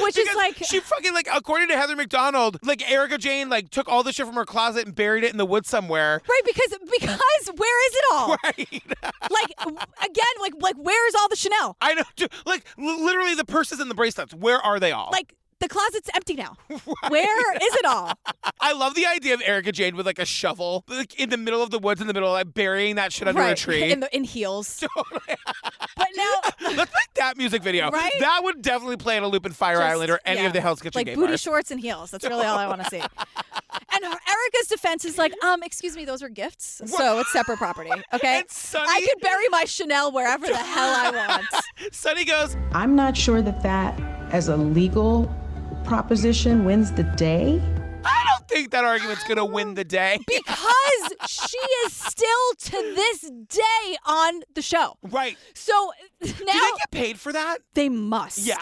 Speaker 2: which is like,
Speaker 1: she fucking, like, according to Heather McDonald, like, Erika Jayne like took all the shit from her closet and buried it in the woods somewhere.
Speaker 2: Right, because where is it all?
Speaker 1: Right.
Speaker 2: Like, again, like where's all the Chanel?
Speaker 1: I know, like, literally the purses and the bracelets. Where are they all?
Speaker 2: Like, the closet's empty now. Right. Where is it all?
Speaker 1: I love the idea of Erika Jayne with like a shovel, like in the middle of the woods, in the middle, like burying that shit under a tree.
Speaker 2: In heels. Totally. But now,
Speaker 1: let's make that music video.
Speaker 2: Right?
Speaker 1: That would definitely play on a loop in Fire Island or any of the Hell's Kitchen
Speaker 2: like
Speaker 1: gay
Speaker 2: booty
Speaker 1: bars.
Speaker 2: shorts and heels. That's really all I want to see. And Erika's defense is like, excuse me, those are gifts, so it's separate property. Okay, I could bury my Chanel wherever the hell I want.
Speaker 1: Sunny goes,
Speaker 12: I'm not sure that as a legal proposition wins the day.
Speaker 1: I don't think that argument's gonna win the day.
Speaker 2: Because she is still to this day on the show.
Speaker 1: Right.
Speaker 2: So now,
Speaker 1: do they get paid for that?
Speaker 2: They must.
Speaker 1: Yeah.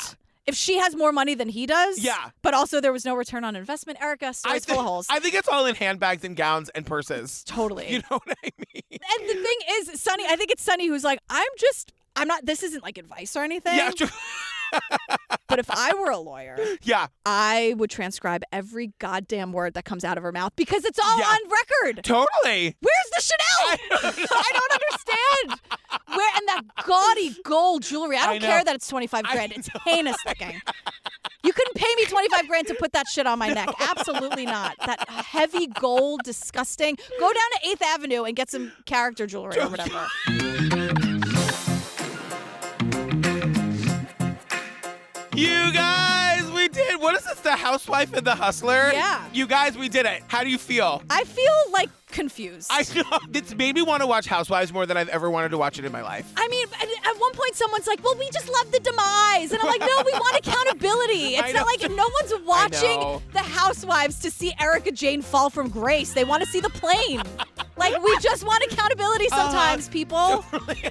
Speaker 2: If she has more money than he does.
Speaker 1: Yeah.
Speaker 2: But also there was no return on investment. Erika, story's full of holes.
Speaker 1: I think it's all in handbags and gowns and purses.
Speaker 2: Totally.
Speaker 1: You know what I mean?
Speaker 2: And the thing is, Sunny, I think it's Sunny who's like, I'm not, this isn't like advice or anything.
Speaker 1: Yeah.
Speaker 2: But if I were a lawyer, I would transcribe every goddamn word that comes out of her mouth because it's all on record.
Speaker 1: Totally.
Speaker 2: Where's the Chanel? I don't understand. Where, and that gaudy gold jewelry. I don't care that it's 25 grand. It's heinous looking. You couldn't pay me 25 grand to put that shit on my neck. Absolutely not. That heavy gold, disgusting. Go down to 8th Avenue and get some character jewelry or whatever.
Speaker 1: You guys, we did. What is was The Housewife and the Hustler.
Speaker 2: Yeah.
Speaker 1: You guys, we did it. How do you feel?
Speaker 2: I feel like confused.
Speaker 1: I know. It's made me want to watch Housewives more than I've ever wanted to watch it in my life.
Speaker 2: I mean, at one point someone's like, well, we just love the demise. And I'm like, no, we want accountability. It's not like no one's watching The Housewives to see Erika Jayne fall from grace. They want to see the plane. Like, we just want accountability sometimes, people.
Speaker 1: Totally.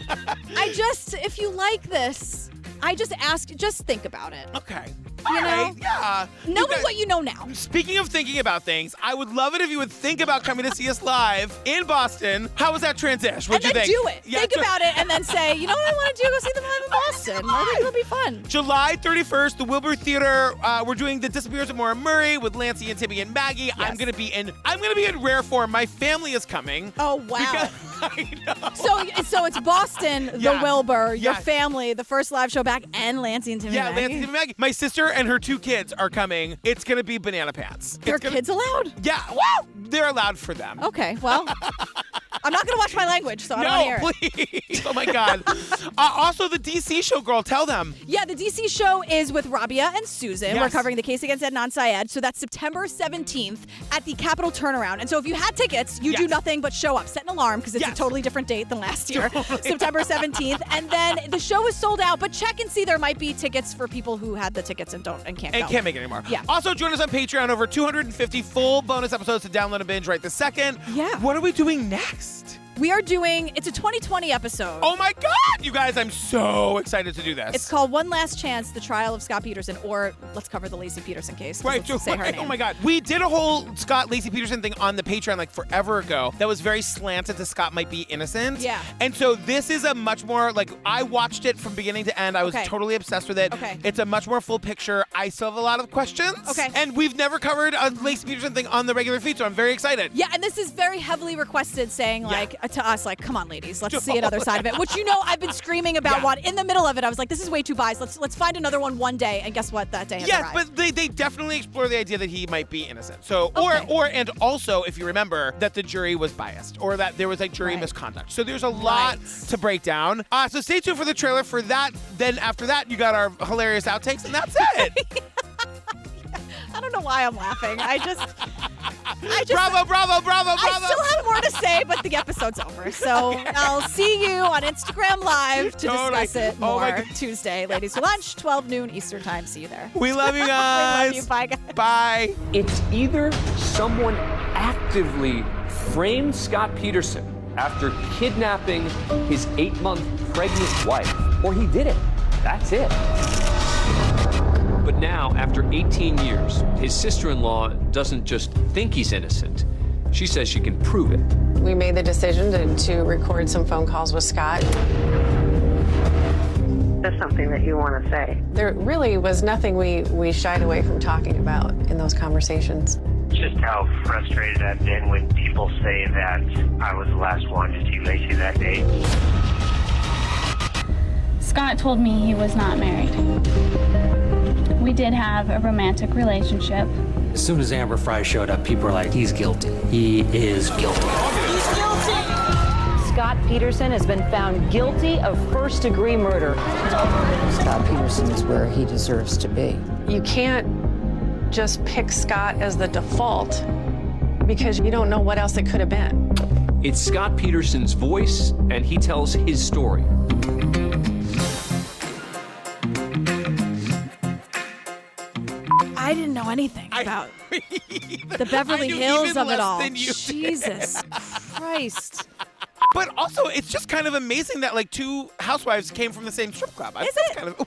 Speaker 2: If you like this, I just ask, just think about it.
Speaker 1: Okay.
Speaker 2: You know?
Speaker 1: Right, yeah.
Speaker 2: Knowing what you know now.
Speaker 1: Speaking of thinking about things, I would love it if you would think about coming to see us live in Boston. How was that transition? What'd you think?
Speaker 2: Do it. Yeah, think about it and then say, you know what I want to do? Go see them live in Boston. I think it'll be fun.
Speaker 1: July 31st, the Wilbur Theater. We're doing The Disappearance of Maura Murray with Lancey and Timmy and Maggie. Yes. I'm gonna be in rare form. My family is coming.
Speaker 2: Oh wow.
Speaker 1: I know.
Speaker 2: So it's Boston, the Wilbur, your family, the first live show back, and Lancey and Timmy and Maggie.
Speaker 1: Lancey and Timmy and Maggie. My sister and her 2 kids are coming. It's gonna be banana pants.
Speaker 2: Their kids allowed?
Speaker 1: Yeah. Well, they're allowed for them.
Speaker 2: Okay. Well, I'm not gonna watch my language, so I don't want to hear it.
Speaker 1: Please. Oh my God. Also, the DC show, girl. Tell them.
Speaker 2: Yeah, the DC show is with Rabia and Susan.
Speaker 1: Yes.
Speaker 2: We're covering the case against Adnan Syed. So that's September 17th at the Capitol Turnaround. And so if you had tickets, you do nothing but show up, set an alarm because it's a totally different date than last year. September 17th. And then the show is sold out, but check and see. There might be tickets for people who had the tickets and can't go.
Speaker 1: Can't make it anymore.
Speaker 2: Yeah.
Speaker 1: Also, join us on Patreon. Over 250 full bonus episodes to download and binge right this second.
Speaker 2: Yeah.
Speaker 1: What are we doing next?
Speaker 2: We are doing, it's a 2020 episode.
Speaker 1: Oh my God, you guys, I'm so excited to do this.
Speaker 2: It's called One Last Chance, the trial of Scott Peterson, or let's cover the Lacey Peterson case.
Speaker 1: Right,
Speaker 2: let's say her name.
Speaker 1: Oh my God. We did a whole Scott Lacey Peterson thing on the Patreon like forever ago that was very slanted to Scott might be innocent.
Speaker 2: Yeah.
Speaker 1: And so this is a much more, like, I watched it from beginning to end. I was totally obsessed with it.
Speaker 2: Okay.
Speaker 1: It's a much more full picture. I still have a lot of questions.
Speaker 2: Okay.
Speaker 1: And we've never covered a Lacey Peterson thing on the regular feed, so I'm very excited.
Speaker 2: Yeah, and this is very heavily requested, saying to us, like, come on, ladies, let's see another side of it. Which, you know, I've been screaming about one. In the middle of it, I was like, this is way too biased. Let's find another one day. And guess what? That day has arrived.
Speaker 1: But they definitely explore the idea that he might be innocent. So, and also, if you remember, that the jury was biased or that there was like jury misconduct. So there's a lot to break down. So stay tuned for the trailer for that. Then after that, you got our hilarious outtakes, and that's it.
Speaker 2: I don't know why I'm laughing. I just
Speaker 1: bravo.
Speaker 2: I still have more to say, but the episode's over. So I'll see you on Instagram Live to discuss it more Tuesday. Ladies for Lunch, 12 noon Eastern Time. See you there.
Speaker 1: We love you guys.
Speaker 2: We love you. Bye, guys.
Speaker 1: Bye.
Speaker 11: It's either someone actively framed Scott Peterson after kidnapping his 8-month pregnant wife, or he did it. That's it. But now, after 18 years, his sister-in-law doesn't just think he's innocent. She says she can prove it.
Speaker 13: We made the decision to record some phone calls with Scott. That's something that you want to say. There really was nothing we shied away from talking about in those conversations.
Speaker 23: Just how frustrated I've been when people say that I was the last one to see Lacey that day.
Speaker 24: Scott told me he was not married. We did have a romantic relationship.
Speaker 25: As soon as Amber Fry showed up, people were like, he's guilty. He is guilty.
Speaker 24: He's guilty!
Speaker 4: Scott Peterson has been found guilty of first-degree murder.
Speaker 26: Scott Peterson is where he deserves to be.
Speaker 13: You can't just pick Scott as the default because you don't know what else it could have been.
Speaker 11: It's Scott Peterson's voice, and he tells his story.
Speaker 2: I didn't know anything about the Beverly Hills of it all. Jesus Christ.
Speaker 1: But also, it's just kind of amazing that like 2 housewives came from the same strip club.
Speaker 2: Is it?
Speaker 1: Kind of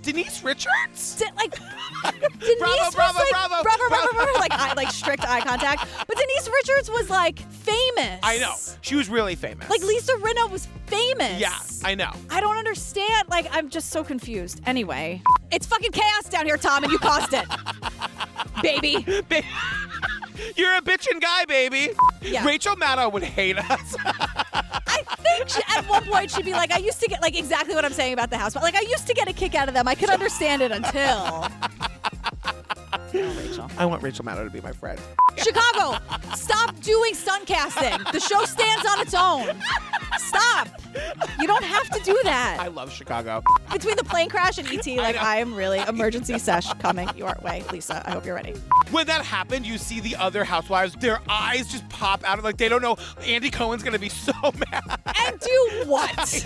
Speaker 1: Denise Richards?
Speaker 2: Denise was bravo. Like strict eye contact. But Denise Richards was like famous.
Speaker 1: I know. She was really famous.
Speaker 2: Like Lisa Rinna was famous.
Speaker 1: Yeah, I know.
Speaker 2: I don't understand. Like, I'm just so confused. Anyway, it's fucking chaos down here, Tom, and you caused it. Baby.
Speaker 1: You're a bitchin' guy, baby.
Speaker 2: Yeah.
Speaker 1: Rachel Maddow would hate us.
Speaker 2: I think at one point she'd be like, I used to get, like, exactly what I'm saying about the house. But, like, I used to get a kick out of them. I could understand it until... Rachel.
Speaker 1: I want Rachel Maddow to be my friend.
Speaker 2: Chicago, stop doing stunt casting. The show stands on its own. Stop. You don't have to do that.
Speaker 1: I love Chicago.
Speaker 2: Between the plane crash and ET, I am really emergency sesh coming your way, Lisa. I hope you're ready.
Speaker 1: When that happened, you see the other housewives, their eyes just pop out of they don't know. Andy Cohen's going to be so mad.
Speaker 2: And do what?